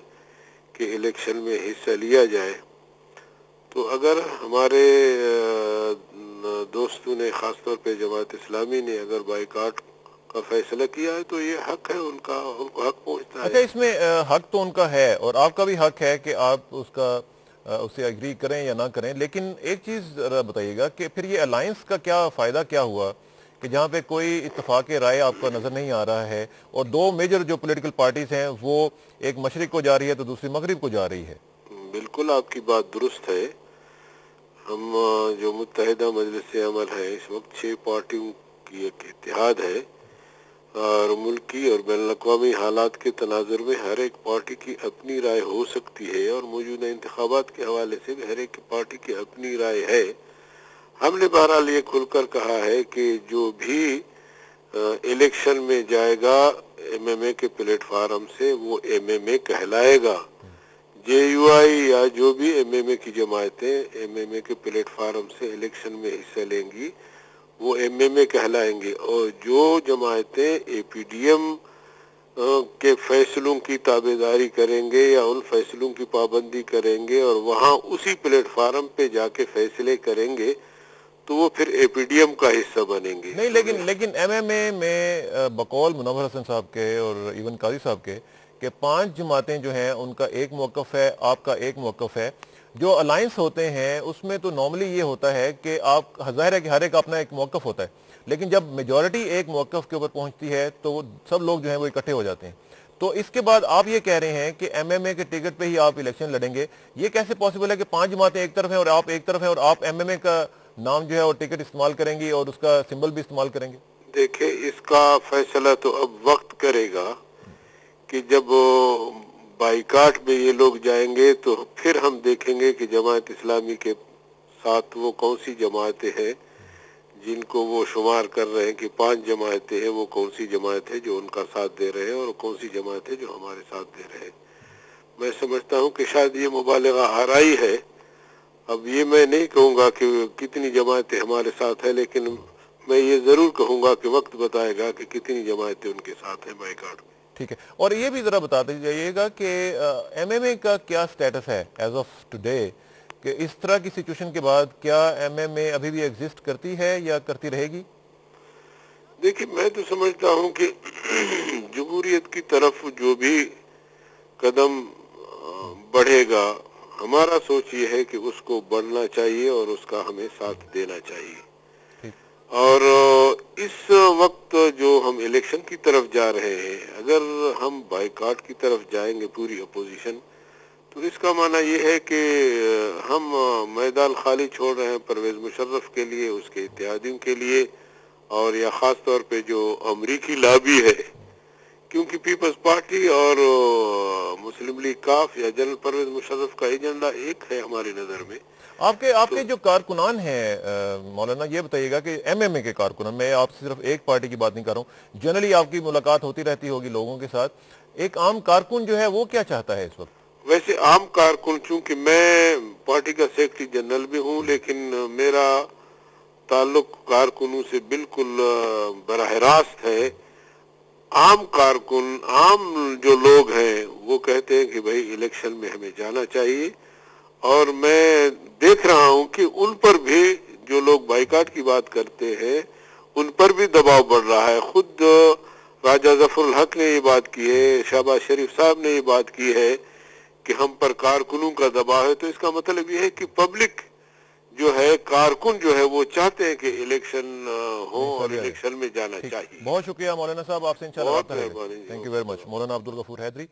कि इलेक्शन में हिस्सा लिया जाए। तो अगर हमारे दोस्तों ने, ख़ासतौर पे जमात इस्लामी ने अगर बाइकाट का फैसला किया है तो ये हक है उनका, उनको हक पहुँचता है। अच्छा, इसमें हक तो उनका है और आपका भी हक है कि आप उससे एग्री करें या ना करें, लेकिन एक चीज़ ज़रा बताइएगा कि फिर ये अलायंस का क्या फ़ायदा क्या हुआ कि जहाँ पे कोई इत्तफाक राय आपका नज़र नहीं आ रहा है और दो मेजर जो पॉलिटिकल पार्टीज़ हैं वो एक मशरिक को जा रही है तो दूसरी मगरिब को जा रही है। बिल्कुल आपकी बात दुरुस्त है। हम जो मुत्तहिदा मजलिस अमल है, इस वक्त 6 पार्टियों की एक इत्तेहाद है और मुल्की और बैनुल अक़वामी हालात के तनाजुर में हर एक पार्टी की अपनी राय हो सकती है और मौजूदा इंतखाबात के हवाले से भी हर एक पार्टी की अपनी राय है। हमने बहरहाल ये खुलकर कहा है कि जो भी इलेक्शन में जाएगा एमएमए के प्लेटफार्म से वो एमएमए कहलाएगा। जेयूआई या जो भी एमएमए की जमातें एमएमए के प्लेटफार्म से इलेक्शन में हिस्सा लेंगी वो एमएमए कहलाएंगे, और जो जमातें एपीडीएम के फैसलों की ताबेदारी करेंगे या उन फैसलों की पाबंदी करेंगे और वहाँ उसी प्लेटफार्म पे जाके फैसले करेंगे तो वो फिर एपीडीएम का हिस्सा बनेंगे। नहीं, लेकिन एमएमए में बकौल मुनव्वर हसन साहब के और इवन काजी साहब के 5 जमातें जो हैं उनका एक मौक़िफ़ है, आपका एक मौक़िफ़ है। जो अलायंस होते हैं उसमें तो नॉर्मली ये होता है कि आप, ज़ाहिर है कि हर एक अपना एक मौक़िफ़ होता है, लेकिन जब मेजॉरिटी एक मौक़िफ़ के ऊपर पहुंचती है तो वो सब लोग जो हैं वो इकट्ठे हो जाते हैं। تو اس کے بعد آپ یہ کہہ رہے ہیں کہ ایم ایم اے کے ٹکٹ پہ ہی آپ الیکشن لڑیں گے. یہ کیسے پاسبل ہے کہ 5 جماعتیں ایک طرف ہیں اور آپ ایک طرف ہیں اور آپ ایم ایم اے کا نام جو ہے اور ٹکٹ استعمال کریں گے اور اس کا سمبل بھی استعمال کریں گے؟ دیکھیں اس کا فیصلہ تو اب وقت کرے گا کہ جب بائیکاٹ میں یہ لوگ جائیں گے تو پھر ہم دیکھیں گے کہ جماعت اسلامی کے ساتھ وہ کون سی جماعتیں ہیں جن کو وہ شمار کر رہے ہیں کہ 5 جماعتیں ہیں، وہ کون سی جماعت ہے جو ان کا ساتھ دے رہے ہیں اور کون سی جماعت ہے جو ہمارے ساتھ دے رہے ہیں. میں سمجھتا ہوں کہ شاید یہ مبالغہ آرائی ہے. اب یہ میں نہیں کہوں گا کہ کتنی جماعتیں ہمارے ساتھ ہیں، لیکن میں یہ ضرور کہوں گا کہ وقت بتائے گا کہ کتنی جماعتیں ان کے ساتھ ہیں بائیکاٹ میں. ٹھیک ہے. اور یہ بھی ذرا بتا دیجیے گا کہ ایم ایم اے کا کیا سٹیٹس ہے ایز آف ٹوڈے، کہ اس طرح کی سچویشن کے بعد کیا ایم ایم اے ابھی بھی ایگزسٹ کرتی ہے یا کرتی رہے گی؟ دیکھیں میں تو سمجھتا ہوں کہ جمہوریت کی طرف جو بھی قدم بڑھے گا، ہمارا سوچ یہ ہے کہ اس کو بڑھنا چاہیے اور اس کا ہمیں ساتھ دینا چاہیے. اور اس وقت جو ہم الیکشن کی طرف جا رہے ہیں، اگر ہم بائیکاٹ کی طرف جائیں گے پوری اپوزیشن، تو اس کا معنی یہ ہے کہ ہم میدان خالی چھوڑ رہے ہیں پرویز مشرف کے لیے، اس کے اتحادیوں کے لیے، اور یا خاص طور پہ جو امریکی لابی ہے، کیونکہ پیپلز پارٹی اور مسلم لیگ کاف یا جنرل پرویز مشرف کا ایجنڈا ایک ہے ہماری نظر میں. آپ کے جو کارکنان ہیں مولانا، یہ بتائیے گا کہ ایم ایم اے کے کارکنان، میں آپ سے صرف ایک پارٹی کی بات نہیں کر رہا ہوں، جنرلی آپ کی ملاقات ہوتی رہتی ہوگی لوگوں کے ساتھ، ایک عام کارکن جو ہے وہ کیا چاہتا ہے اس وقت؟ ویسے عام کارکن، چونکہ میں پارٹی کا سیکرٹری جنرل بھی ہوں، لیکن میرا تعلق کارکنوں سے بالکل براہ راست ہے. عام کارکن، عام جو لوگ ہیں وہ کہتے ہیں کہ بھائی الیکشن میں ہمیں جانا چاہیے، اور میں دیکھ رہا ہوں کہ ان پر بھی جو لوگ بائیکاٹ کی بات کرتے ہیں ان پر بھی دباؤ بڑھ رہا ہے. خود راجہ ظفر الحق نے یہ بات کی ہے، شہباز شریف صاحب نے یہ بات کی ہے کہ ہم پر کارکنوں کا دباؤ ہے. تو اس کا مطلب یہ ہے کہ پبلک جو ہے، کارکن جو ہے، وہ چاہتے ہیں کہ الیکشن ہو اور الیکشن میں جانا چاہیے. بہت شکریہ مولانا صاحب، آپ سے انشاءاللہ بہت بات کریں مہربانی. گے. Thank you very much. Maulana Abdul Ghafoor Haidari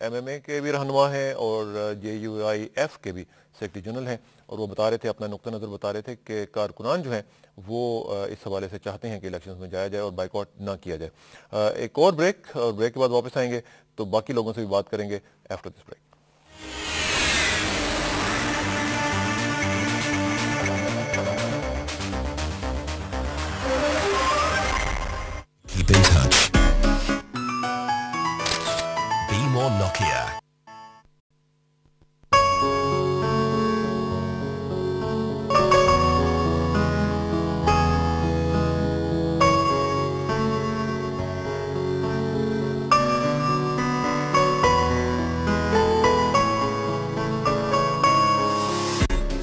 M M اے کے بھی رہنما ہیں اور جے یو آئی ایف کے بھی سیکرٹری جنرل ہیں، اور وہ بتا رہے تھے، اپنا نقطہ نظر بتا رہے تھے کہ کارکنان جو ہیں وہ اس حوالے سے چاہتے ہیں کہ الیکشنز میں جایا جائے اور بائیکاٹ نہ کیا جائے. ایک اور بریک، اور بریک کے بعد واپس آئیں گے تو باقی لوگوں سے بھی بات کریں گے after this break. Keep in touch. Be more Nokia.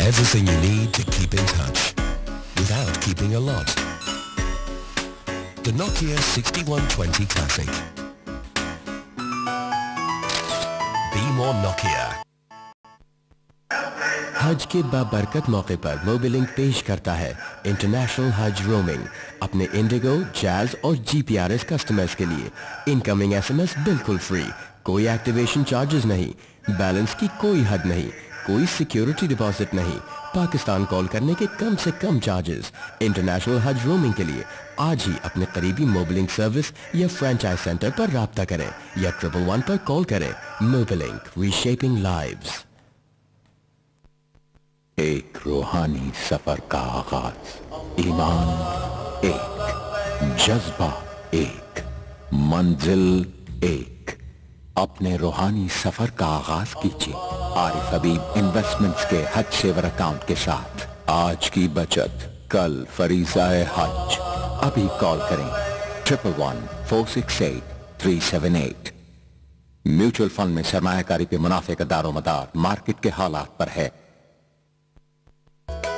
Everything you need to keep in touch without keeping a lot. The Nokia 6120 Classic. Be more Nokia. حج کے بابرکت موقع پر موبیلنک پیش کرتا ہے انٹرنیشنل حج رومنگ. اپنے انڈیگو، جاز اور جی پی آر ایس کسٹمرز کے لیے انکمنگ ایس ایم ایس بالکل فری، کوئی ایکٹیویشن چارجز نہیں، بیلنس کی کوئی حد نہیں، کوئی سیکیورٹی ڈپازٹ نہیں، پاکستان کال کرنے کے کم سے کم چارجز. انٹرنیشنل حج رومنگ کے لیے آج ہی اپنے قریبی موبیلنک سروس یا فرینچائز سینٹر پر رابطہ کریں یا 111 پر کال کریں. موبیلنک، ری شیپنگ لائیوز. ایک روحانی سفر کا آغاز، ایمان ایک، جذبہ ایک، منزل ایک. اپنے روحانی سفر کا آغاز کیجیے عارف حبیب انویسٹمنٹس کے حج سیور اکاؤنٹ کے ساتھ. آج کی بچت کل فریضہ حج. ابھی کال کریں 111-468-378. میوچل فنڈ میں سرمایہ کاری پہ منافع کا دار و مدار مارکیٹ کے حالات پر ہے.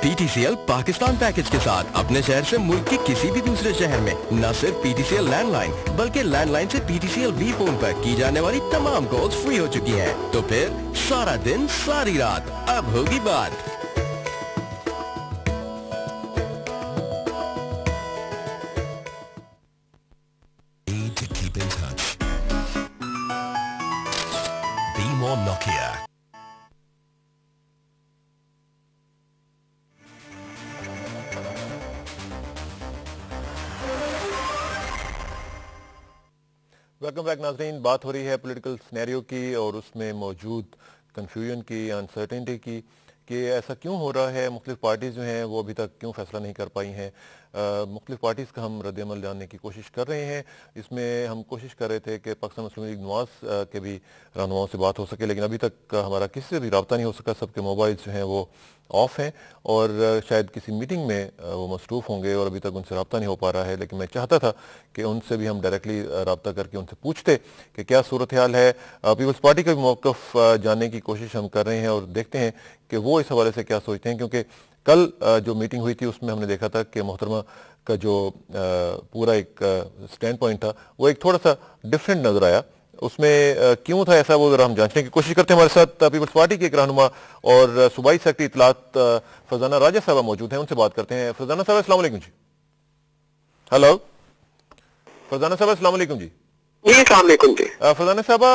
P T C L Pakistan package کے ساتھ اپنے شہر سے ملک کے کسی بھی دوسرے شہر میں نہ صرف P T C L landline بلکہ لینڈ لائن سے P T C L V phone پر کی جانے والی تمام کالز فری ہو چکی ہیں. تو پھر سارا دن ساری رات اب ہوگی بات. वेलकम बैक नाज़रीन। बात हो रही है पॉलिटिकल सिनेरियो की और उसमें मौजूद कन्फ्यूजन की, अनसर्टेनिटी की, कि ऐसा क्यों हो रहा है, मुख्तलिफ पार्टीज़ जो हैं वो अभी तक क्यों फैसला नहीं कर पाई हैं। मुख्तलिफ पार्टीज़ का हम रद्द-ए-अमल जानने की कोशिश कर रहे हैं। इसमें हम कोशिश कर रहे थे कि पाकिस्तान मुस्लिम लीग नवाज़ के भी रहनुमाओं से बात हो सके, लेकिन अभी तक हमारा किसी से भी रब्ता नहीं हो सका। सबके मोबाइल जो हैं वो ऑफ हैं और शायद किसी मीटिंग में वो मसरूफ़ होंगे और अभी तक उनसे रब्ता नहीं हो पा रहा है। लेकिन मैं चाहता था कि उनसे भी हम डायरेक्टली रब्ता करके उनसे पूछते कि क्या सूरत हाल है। पीपल्स पार्टी का भी मौक़िफ़ जानने की कोशिश हम कर रहे हैं और देखते हैं कि वो इस हवाले से क्या सोचते हैं, क्योंकि कल जो मीटिंग हुई थी उसमें हमने देखा था कि मोहतरमा का जो पूरा एक स्टैंड पॉइंट था वो एक थोड़ा सा डिफरेंट नज़र आया। उसमें क्यों था ऐसा, वो जरा हम जांचने की कोशिश करते हैं। हमारे साथ पीपल्स पार्टी के एक रहनुमा और सूबाई सेक्रेटरी इत्तलात फरजाना राजा साहबा मौजूद हैं, उनसे बात करते हैं। फरजाना साहब अस्सलाम वालेकुम जी। हेलो फरजाना साहब अस्सलाम वालेकुम जी। फरजाना साहबा,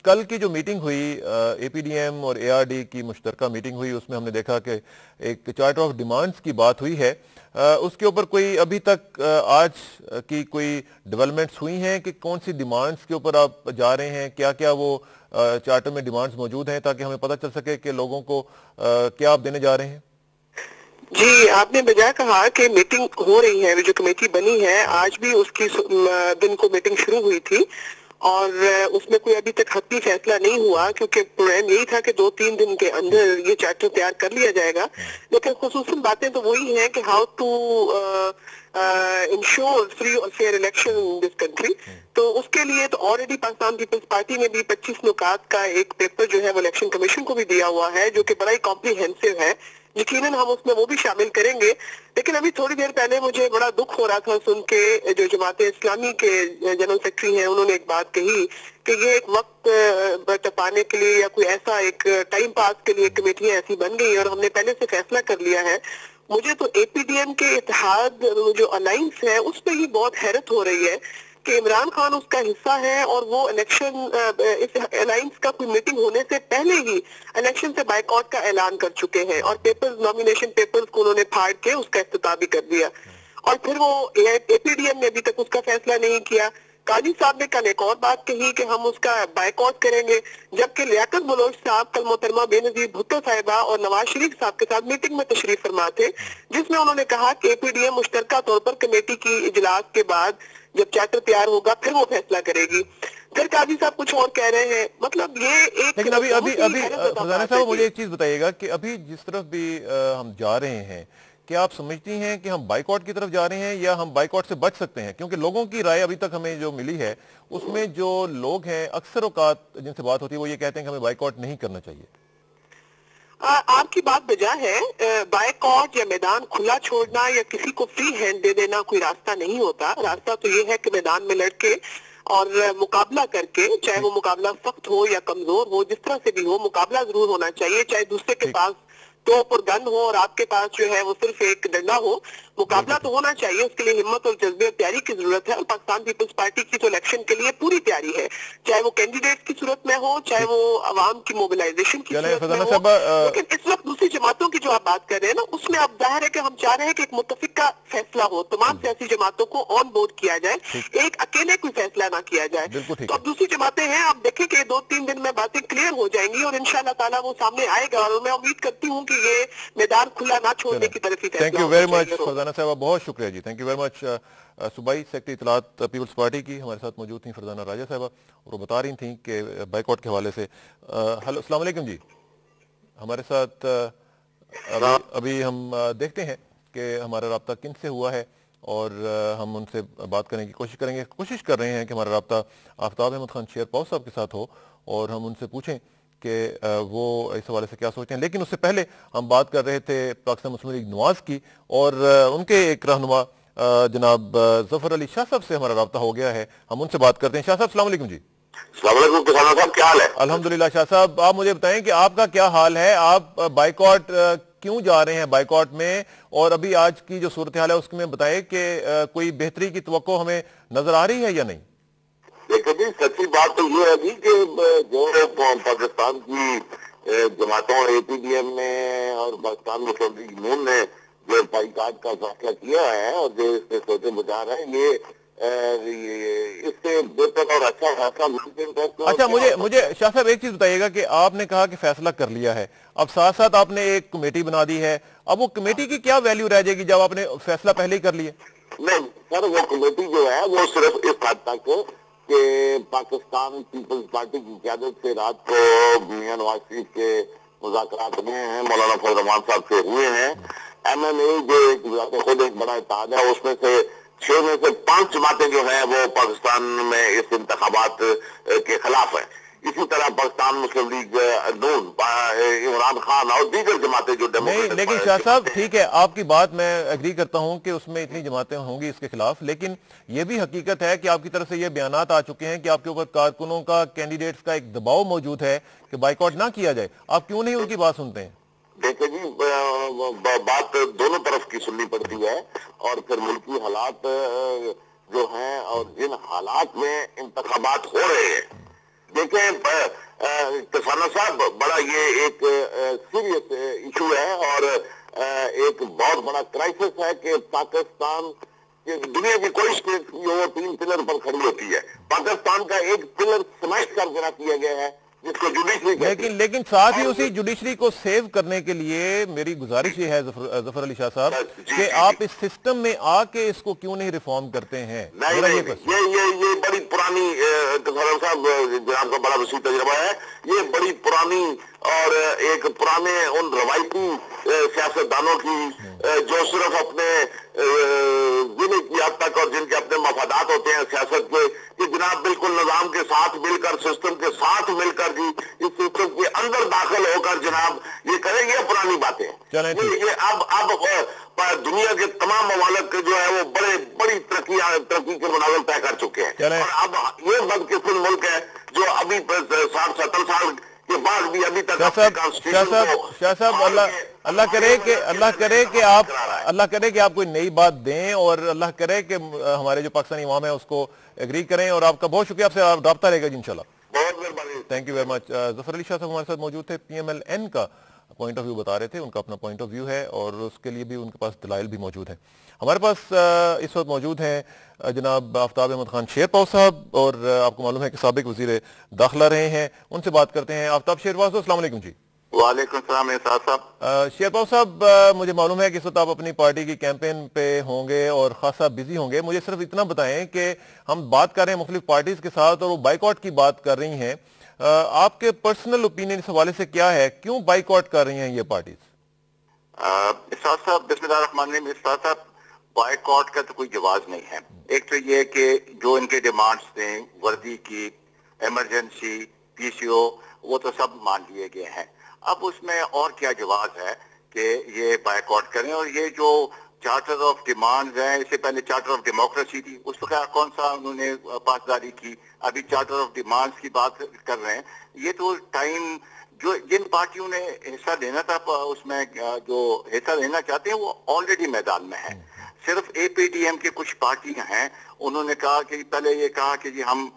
कल की जो मीटिंग हुई APDM और ARD की मुश्तरका मीटिंग हुई, उसमें हमने देखा कि एक चार्टर ऑफ डिमांड्स की बात हुई है। उसके ऊपर कोई अभी तक आज की कोई डेवलपमेंट्स हुई हैं कि कौन सी डिमांड्स के ऊपर आप जा रहे हैं, क्या क्या वो चार्टर में डिमांड्स मौजूद हैं, ताकि हमें पता चल सके कि लोगों को क्या आप देने जा रहे हैं। जी, आपने बजाय कहा कि मीटिंग हो रही है, जो कमेटी बनी है आज भी उसकी दिन को मीटिंग शुरू हुई थी और उसमें कोई अभी तक हतमी फैसला नहीं हुआ, क्योंकि प्लान यही था कि 2-3 दिन के अंदर ये चार्टर तैयार कर लिया जाएगा। लेकिन खुसूसन बातें तो वही हैं कि हाउ टू इंश्योर फ्री और fair election in this country. तो उसके लिए तो ऑलरेडी पाकिस्तान पीपल्स पार्टी ने भी 25 नुकात का एक पेपर जो है वो इलेक्शन कमीशन को भी दिया हुआ है, जो कि बड़ा ही कॉम्प्रिहेंसिव है। यकीनन हम उसमें वो भी शामिल करेंगे। लेकिन अभी थोड़ी देर पहले मुझे बड़ा दुख हो रहा था सुन के, जो जमाते इस्लामी के जनरल सेक्रेटरी हैं उन्होंने एक बात कही कि ये एक वक्त टपाने के लिए या कोई ऐसा एक टाइम पास के लिए कमेटियां ऐसी बन गई और हमने पहले से फैसला कर लिया है। मुझे तो APDM के इत्तेहाद जो अलायंस है उस पर ही बहुत हैरत हो रही है कि इमरान खान उसका हिस्सा है और वो इलेक्शन इस अलायंस का कोई मीटिंग होने से पहले ही इलेक्शन से बाइकआउट का ऐलान कर चुके हैं और पेपर्स, नॉमिनेशन पेपर्स को उन्होंने फाड़ के उसका इफ्तिताह भी कर दिया। और फिर वो APDM ने अभी तक उसका फैसला नहीं किया। काजी साहब ने कल एक और बात कही कि हम उसका बाइकआउट करेंगे, जबकि लियाकत बलोच साहब कल मोहतरमा बेनजीर भुट्टो साहिबा और नवाज शरीफ साहब के साथ मीटिंग में तशरीफ फरमा थे, जिसमें उन्होंने कहा कि APDM मुश्तरका तौर पर कमेटी की इजलास के बाद जब चार्टर तैयार होगा फिर वो फैसला करेगी। फिर काजी साहब कुछ और कह रहे हैं। मतलब ये एक, लेकिन अभी फरजाना साहब मुझे एक चीज बताइएगा कि अभी जिस तरफ भी हम जा रहे हैं, क्या आप समझती हैं कि हम बाइकआउट की तरफ जा रहे हैं या हम बाइकआउट से बच सकते हैं? क्योंकि लोगों की राय अभी तक हमें जो मिली है उसमें जो लोग हैं अक्सर औकात जिनसे बात होती है वो ये कहते हैं कि हमें बाइकआउट नहीं करना चाहिए। आपकी बात बजा है। बाइकआउट या मैदान खुला छोड़ना या किसी को फ्री हैंड दे देना कोई रास्ता नहीं होता। रास्ता तो ये है कि मैदान में लड़के और मुकाबला करके, चाहे वो मुकाबला सख्त हो या कमजोर हो, जिस तरह से भी हो, मुकाबला जरूर होना चाहिए। चाहे दूसरे के पास तोप और गन हो और आपके पास जो है वो सिर्फ एक डंडा हो, मुकाबला तो होना चाहिए। उसके लिए हिम्मत और जज्बे और तैयारी की जरूरत है और पाकिस्तान पीपल्स पार्टी की तो इलेक्शन के लिए पूरी तैयारी है, चाहे वो कैंडिडेट की सूरत में हो, चाहे वो अवाम की मोबिलाइजेशन की सूरत में हो। लेकिन इस वक्त दूसरी जमातों की जो आप बात कर रहे हैं ना, उसमें अब जाहिर है कि हम चाह रहे हैं कि एक मुत्तफिक का फैसला हो, तमाम सियासी जमातों को ऑन बोर्ड किया जाए, एक अकेले कोई फैसला ना किया जाए। तो अब दूसरी जमातें हैं, आप देखें कि 2-3 दिन में बातें क्लियर हो जाएंगी और इंशाअल्लाह ताला वो सामने आएगा और मैं उम्मीद करती हूँ कि ये मैदान खुला ना छोड़ने की तरफ ही फैसला। Thank you very much Farzana साहब, बहुत शुक्रिया जी, थैंक यू वेरी मच। सूबाई सेक्रेटरी इत्तलात पीपल्स पार्टी की हमारे साथ मौजूद थी फरजाना राजा साहबा और वो बता रही थी कि बाइकआउट के हवाले से। हेलो अस्सलाम वालेकुम जी। हमारे साथ अभी हम देखते हैं कि हमारा राब्ता किन से हुआ है और हम उनसे बात करने की कोशिश करेंगे। कोशिश कर रहे हैं कि हमारा राब्ता आफ्ताब अहमद खान शेरपाव साहब के साथ हो और हम उनसे पूछें कि वो इस हवाले से क्या सोचते हैं। लेकिन उससे पहले हम बात कर रहे थे पाकिस्तान मुस्लिम लीग नवाज की और उनके एक रहनुमा जनाब जफर अली शाह साहब से हमारा राब्ता हो गया है, हम उनसे बात करते हैं। शाह साहब अस्सलाम वालेकुम जी। किसान साहब क्या हाल है? अल्हम्दुलिल्लाह। शाह साहब आप मुझे बताएं कि आपका क्या हाल है, आप बाइकआउट क्यों जा रहे हैं बाइकआउट में, और अभी आज की जो सूरत हाल है उसमें बताएं कि कोई बेहतरी की तवक्को हमें नजर आ रही है या नहीं? देखिए जी, सच्ची बात तो ये है जी कि जो पाकिस्तान की जमातों APDM ने और पाकिस्तान मुस्लिम लीग नून ने जो बाइकाट का फैसला किया है और जो इससे सोचे बचा रहे हैं, ये اس سے بہتر اور اچھا فیصلہ اچھا مجھے شاہ صاحب ایک چیز بتائیے گا کہ آپ نے کہا کہ فیصلہ کر لیا ہے، اب ساتھ ساتھ آپ نے ایک کمیٹی بنا دی ہے، اب وہ کمیٹی کی کیا ویلیو رہ جائے گی جب آپ نے فیصلہ پہلے ہی کر لیا؟ نہیں سر، وہ کمیٹی جو ہے وہ صرف اس حد تک کہ پاکستان پیپلز پارٹی کی قیادت سے رات کو میاں نواز شریف کے مذاکرات ہوئے ہیں، مولانا فضل الرحمان صاحب سے ہوئے ہیں، ایم این اے جو ایک خود ایک بڑا اتحاد ہے، اس میں سے 6 میں سے 5 جماعتیں جو ہیں وہ پاکستان میں اس انتخابات کے خلاف ہیں. اسی طرح پاکستان مسلم لیگ نون، عمران خان اور دیگر جماعتیں جو نہیں، لیکن شاہ صاحب ٹھیک ہے، آپ کی بات میں ایگری کرتا ہوں کہ اس میں اتنی جماعتیں ہوں گی اس کے خلاف، لیکن یہ بھی حقیقت ہے کہ آپ کی طرف سے یہ بیانات آ چکے ہیں کہ آپ کے اوپر کارکنوں کا، کینڈیڈیٹس کا ایک دباؤ موجود ہے کہ بائیکاٹ نہ کیا جائے، آپ کیوں نہیں ان کی بات سنتے ہیں؟ دیکھیں جی، بات دونوں طرف کی سننی پڑتی ہے، اور پھر ملکی حالات جو ہیں اور جن حالات میں انتخابات ہو رہے ہیں، دیکھیں کسانہ صاحب، بڑا یہ ایک سیریس ایشو ہے اور ایک بہت بڑا کرائسس ہے کہ پاکستان دنیا کی کوئی اسٹیٹ جو 3 پلر پر کھڑی ہوتی ہے، پاکستان کا ایک پلر سمیش کر دینا کیا گیا ہے جس کو جوڈیشری کہتے ہیں. لیکن ساتھ ہی اسی جوڈیشری کو سیو کرنے کے لیے میری گزارش یہ ہے ظفر علی شاہ صاحب کہ آپ اس سسٹم میں آ کے اس کو کیوں نہیں ریفارم کرتے ہیں؟ یہ بڑی پرانی، صاحب جناب کا بڑا وسیع تجربہ ہے، یہ بڑی پرانی اور ایک پرانے ان روایتی سیاستدانوں کی جو صرف اپنے ضلع کی حد تک اور جن کے اپنے مفادات ہوتے ہیں سیاست کے، کہ جناب بالکل نظام کے ساتھ مل کر، سسٹم کے ساتھ مل کر جی اس سسٹم کے اندر داخل ہو کر جناب یہ کریں، یہ پرانی باتیں. یہ اب دنیا کے تمام ممالک جو ہے وہ بڑی ترقی کے مناظر طے کر چکے ہیں، اور اب یہ بدقسمت ملک ہے جو ابھی 60-70 سال کے بعد بھی ابھی تک شاہ صاحب اللہ کرے کہ آپ کوئی نئی بات دیں، اور اللہ کرے کہ ہمارے جو پاکستانی عوام ہے اس کو ایگری کریں، اور آپ کا بہت شکریہ، آپ سے رابطہ رہے گا جی انشاءاللہ. بہت مہربانی. Thank you very much. Zafar Ali Shah صاحب ہمارے ساتھ موجود تھے، پی ایم ایل این کا پوائنٹ آف ویو بتا رہے تھے، ان کا اپنا پوائنٹ آف ویو ہے اور اس کے لیے بھی ان کے پاس دلائل بھی موجود ہیں. ہمارے پاس اس وقت موجود ہیں جناب آفتاب احمد خان شیرپاؤ صاحب، اور آپ کو معلوم ہے کہ سابق وزیر داخلہ رہے ہیں، ان سے بات کرتے ہیں. آفتاب شیرپاؤ صاحب السلام علیکم. جی وعلیکم السلام احساس صاحب. شیرپاؤ صاحب مجھے معلوم ہے کہ اس وقت آپ اپنی پارٹی کی کیمپین پہ ہوں گے اور خاصا بزی ہوں گے. مجھے صرف اتنا بتائیں کہ ہم بات کر رہے ہیں مختلف پارٹیز کے ساتھ اور وہ بائیکاٹ کی بات کر رہی ہیں، آپ کے پرسنل اوپینین اس حوالے سے کیا ہے، کیوں بائیکاٹ کر رہی ہیں یہ پارٹیز؟ احساس صاحب بسم اللہ الرحمن الرحیم. احساس صاحب بائیکاٹ کا تو کوئی جواز نہیں ہے. ایک تو یہ کہ جو ان کے ڈیمانڈز تھے وردی کی، ایمرجنسی، پی سی او، وہ تو سب مان لیے گئے ہیں. اب اس میں اور کیا جواز ہے کہ یہ بائیکاٹ کریں. اور یہ جو چارٹر آف ڈیمانڈز ہیں، اس سے پہلے چارٹر آف ڈیموکریسی تھی، اس وقت کون سا انہوں نے پاسداری کی، ابھی چارٹر آف ڈیمانڈز کی بات کر رہے ہیں. یہ تو ٹائم جو جن پارٹیوں نے حصہ لینا تھا اس میں جو حصہ لینا چاہتے ہیں وہ آلریڈی میدان میں ہے. صرف اے پی ڈی ایم کے کچھ پارٹیاں ہیں، انہوں نے کہا کہ پہلے یہ کہا کہ جی ہم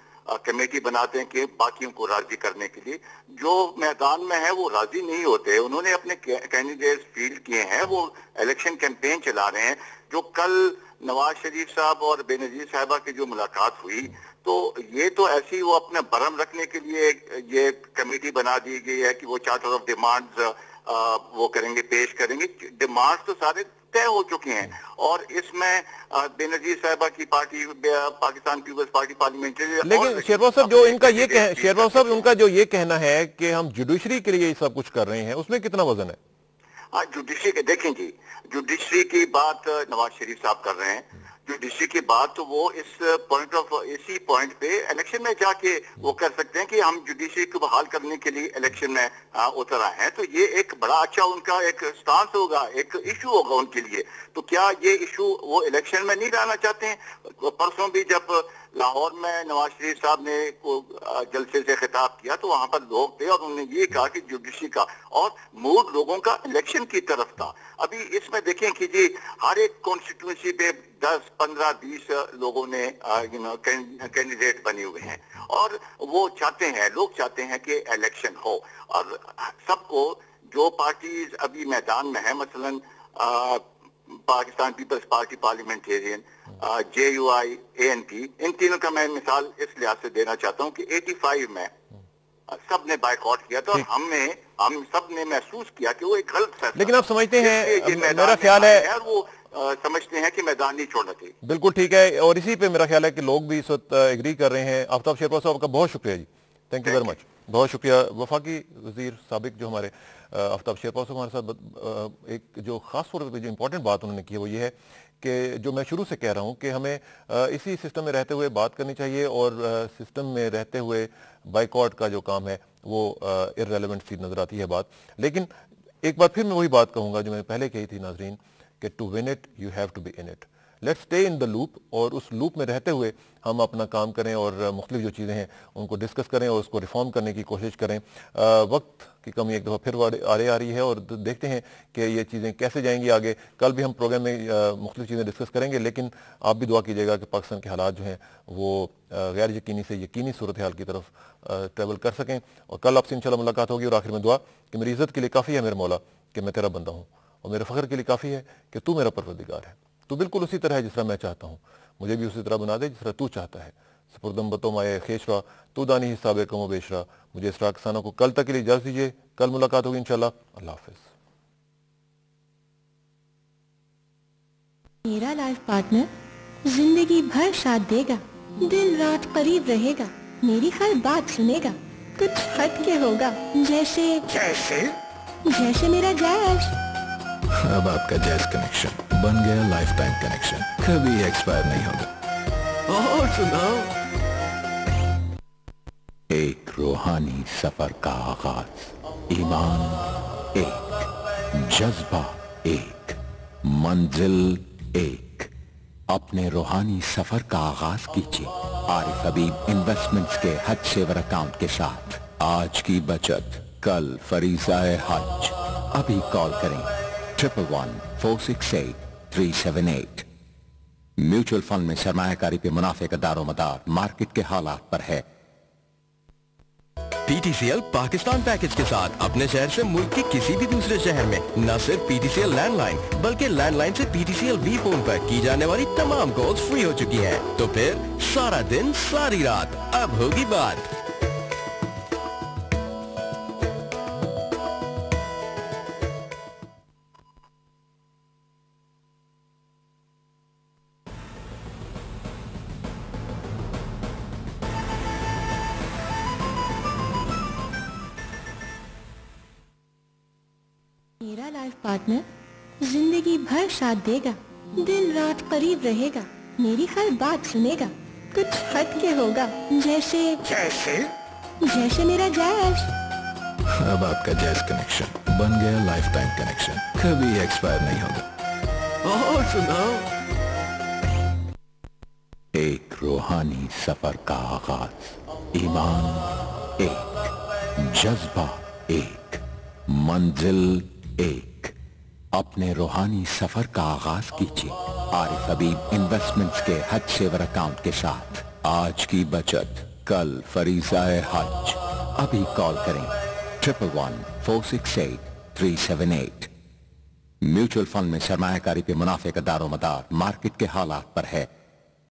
کمیٹی بناتے ہیں کہ باقیوں کو راضی کرنے کے لیے. جو میدان میں ہے وہ راضی نہیں ہوتے. انہوں نے اپنے کینڈیڈیٹس فیلڈ کیے ہیں، وہ الیکشن کیمپین چلا رہے ہیں. جو کل نواز شریف صاحب اور بے نظیر صاحبہ کی جو ملاقات ہوئی، تو یہ تو ایسی وہ اپنے برہم رکھنے کے لیے یہ کمیٹی بنا دی گئی ہے کہ وہ چارٹر آف ڈیمانڈز وہ کریں گے، پیش کریں گے. ڈیمانڈز تو سارے طے ہو چکے ہیں، اور اس میں بے نظیر صاحبہ کی پارٹی پاکستان پیپلز پارٹی پارلیمنٹری. لیکن شیرپاؤ صاحب جو ان کا یہ شیرپاؤ صاحب ان کا جو یہ کہنا ہے کہ ہم جوڈیشری کے لیے یہ سب کچھ کر رہے ہیں، اس میں کتنا وزن ہے؟ جوڈیشری کے دیکھیں جی، جوڈیشری کی بات نواز شریف صاحب کر رہے ہیں. جوڈیشری کی بات تو وہ اس پوائنٹ آف اسی پوائنٹ پہ الیکشن میں جا کے وہ کر سکتے ہیں کہ ہم جوڈیشری کو بحال کرنے کے لیے الیکشن میں اتر آئے ہیں. تو یہ ایک بڑا اچھا ان کا ایک سٹانس ہوگا، ایک ایشو ہوگا ان کے لیے. تو کیا یہ ایشو وہ الیکشن میں نہیں لانا چاہتے ہیں؟ پرسوں بھی جب لاہور میں نواز شریف صاحب نے جلسے سے خطاب کیا تو وہاں پر لوگ تھے اور انہوں نے یہ کہا کہ جوڈیشری کا اور موڈ لوگوں کا الیکشن کی طرف تھا. ابھی اس میں دیکھیں کہ جی ہر ایک کانسٹیٹوئنسی پہ 10, 15, 20 لوگوں نے کینڈیڈیٹ بنے ہوئے ہیں، اور وہ چاہتے ہیں، لوگ چاہتے ہیں کہ الیکشن ہو. اور سب کو جو پارٹیز ابھی میدان میں ہیں، مثلاً پاکستان پیپلز پارٹی پارلیمنٹیرین، JUI, ANP, इन तीनों का मैं मिसाल इस लिहाज से देना चाहता हूँ कि 85 में सब ने बाइकआउट किया था और हम सब ने महसूस किया कि वो एक गलत फैसला। लेकिन आप समझते हैं, मेरा ख्याल है और वो समझते हैं कि मैदान नहीं छोड़ना चाहिए। बिल्कुल ठीक है, और इसी पे मेरा ख्याल है कि लोग भी इस वक्त एग्री कर रहे हैं। आफ्ताब शेरपा साहब का बहुत शुक्रिया जी, थैंक यू वेरी मच, बहुत शुक्रिया। वफाकी वजीर साबिक जो हमारे आफ्ताब शेरपा साहब हमारे साथ एक जो खास तौर पर जो इंपॉर्टेंट बात उन्होंने की है वो ये है कि जो मैं शुरू से कह रहा हूँ कि हमें इसी सिस्टम में रहते हुए बात करनी चाहिए, और सिस्टम में रहते हुए बाइकआउट का जो काम है वो इररेलेवेंट सी नजर आती है बात। लेकिन एक बार फिर मैं वही बात कहूँगा जो मैंने पहले कही थी नाजरीन, कि to win it you have to be in it. Let's stay in the loop, और उस लूप में रहते हुए हम अपना काम करें और मुख्तलिफ जो चीज़ें हैं उनको डिस्कस करें और उसको रिफॉर्म करने की कोशिश करें। वक्त की कमी एक दफ़ा फिर आ रही है, और देखते हैं कि ये चीज़ें कैसे जाएंगी आगे। कल भी हम प्रोग्राम में मुख्तलिफ चीज़ें डिस्कस करेंगे, लेकिन आप भी दुआ कीजिएगा कि पाकिस्तान के हालात जो हैं वो गैर यकीनी से यकीनी सूरत हाल की तरफ ट्रेवल कर सकें। और कल आपसे इंशाल्लाह मुलाकात होगी, और आखिर में दुआ कि मेरी इज़्ज़त के लिए काफ़ी है मेरे मौला कि मैं तेरा बंदा हूँ, और मेरे फ़ख्र के लिए काफ़ी है कि तू मेरा परवरदिगार है। तू बिल्कुल उसी तरह है जिस तरह मैं चाहता हूँ, मुझे भी उसी तरह बना दे जिस तरह तू चाहता है। सपुर्दम बतो माए खेशरा तू दानी हिसाब कमो बेशरा। मुझे इसरा किसानों को कल तक के लिए इजाज़त दीजिए, कल मुलाकात होगी इंशाल्लाह। अल्लाह हाफ़िज़। मेरा लाइफ पार्टनर जिंदगी भर साथ देगा, दिन रात करीब रहेगा, मेरी हर बात सुनेगा, कुछ हट के होगा जैसे मेरा जैज़। अब आपका जैज़ कनेक्शन बन गया लाइफ टाइम कनेक्शन, कभी एक्सपायर नहीं होगा। और सुनाओ। एक रूहानी सफर का आगाज, ईमान एक, जज्बा एक, मंजिल एक। अपने रूहानी सफर का आगाज कीजिए आरिफ हबीब इन्वेस्टमेंट्स के हज सेवर अकाउंट के साथ। आज की बचत कल फरीज़ाए हज। अभी कॉल करें 111-468-378। म्यूचुअल फंड में सरमायाकारी पे मुनाफे का दारोमदार मार्केट के हालात पर है। PTCL पाकिस्तान पैकेज के साथ अपने शहर से मुल्क के किसी भी दूसरे शहर में न सिर्फ PTCL लैंडलाइन बल्कि लैंडलाइन से PTCL V फोन पर की जाने वाली तमाम कॉल्स फ्री हो चुकी हैं। तो फिर सारा दिन सारी रात अब होगी बात। मेरा लाइफ पार्टनर जिंदगी भर साथ देगा, दिन रात करीब रहेगा, मेरी हर बात सुनेगा, कुछ हट के होगा जैसे मेरा जैज़। अब आपका जैज़ कनेक्शन बन गया लाइफ टाइम कनेक्शन, कभी एक्सपायर नहीं होगा। और सुनाओ। एक रूहानी सफर का आगाज, ईमान एक, जज्बा एक, मंजिल एक। अपने रूहानी सफर का आगाज कीजिए आरिफ हबीब इन्वेस्टमेंट्स के हज सेवर अकाउंट के साथ। आज की बचत कल फरीज़ाए हज। अभी कॉल करें 111-468-378। म्यूचुअल फंड में सरमायाकारी पे मुनाफे का दारोमदार मार्केट के हालात पर है।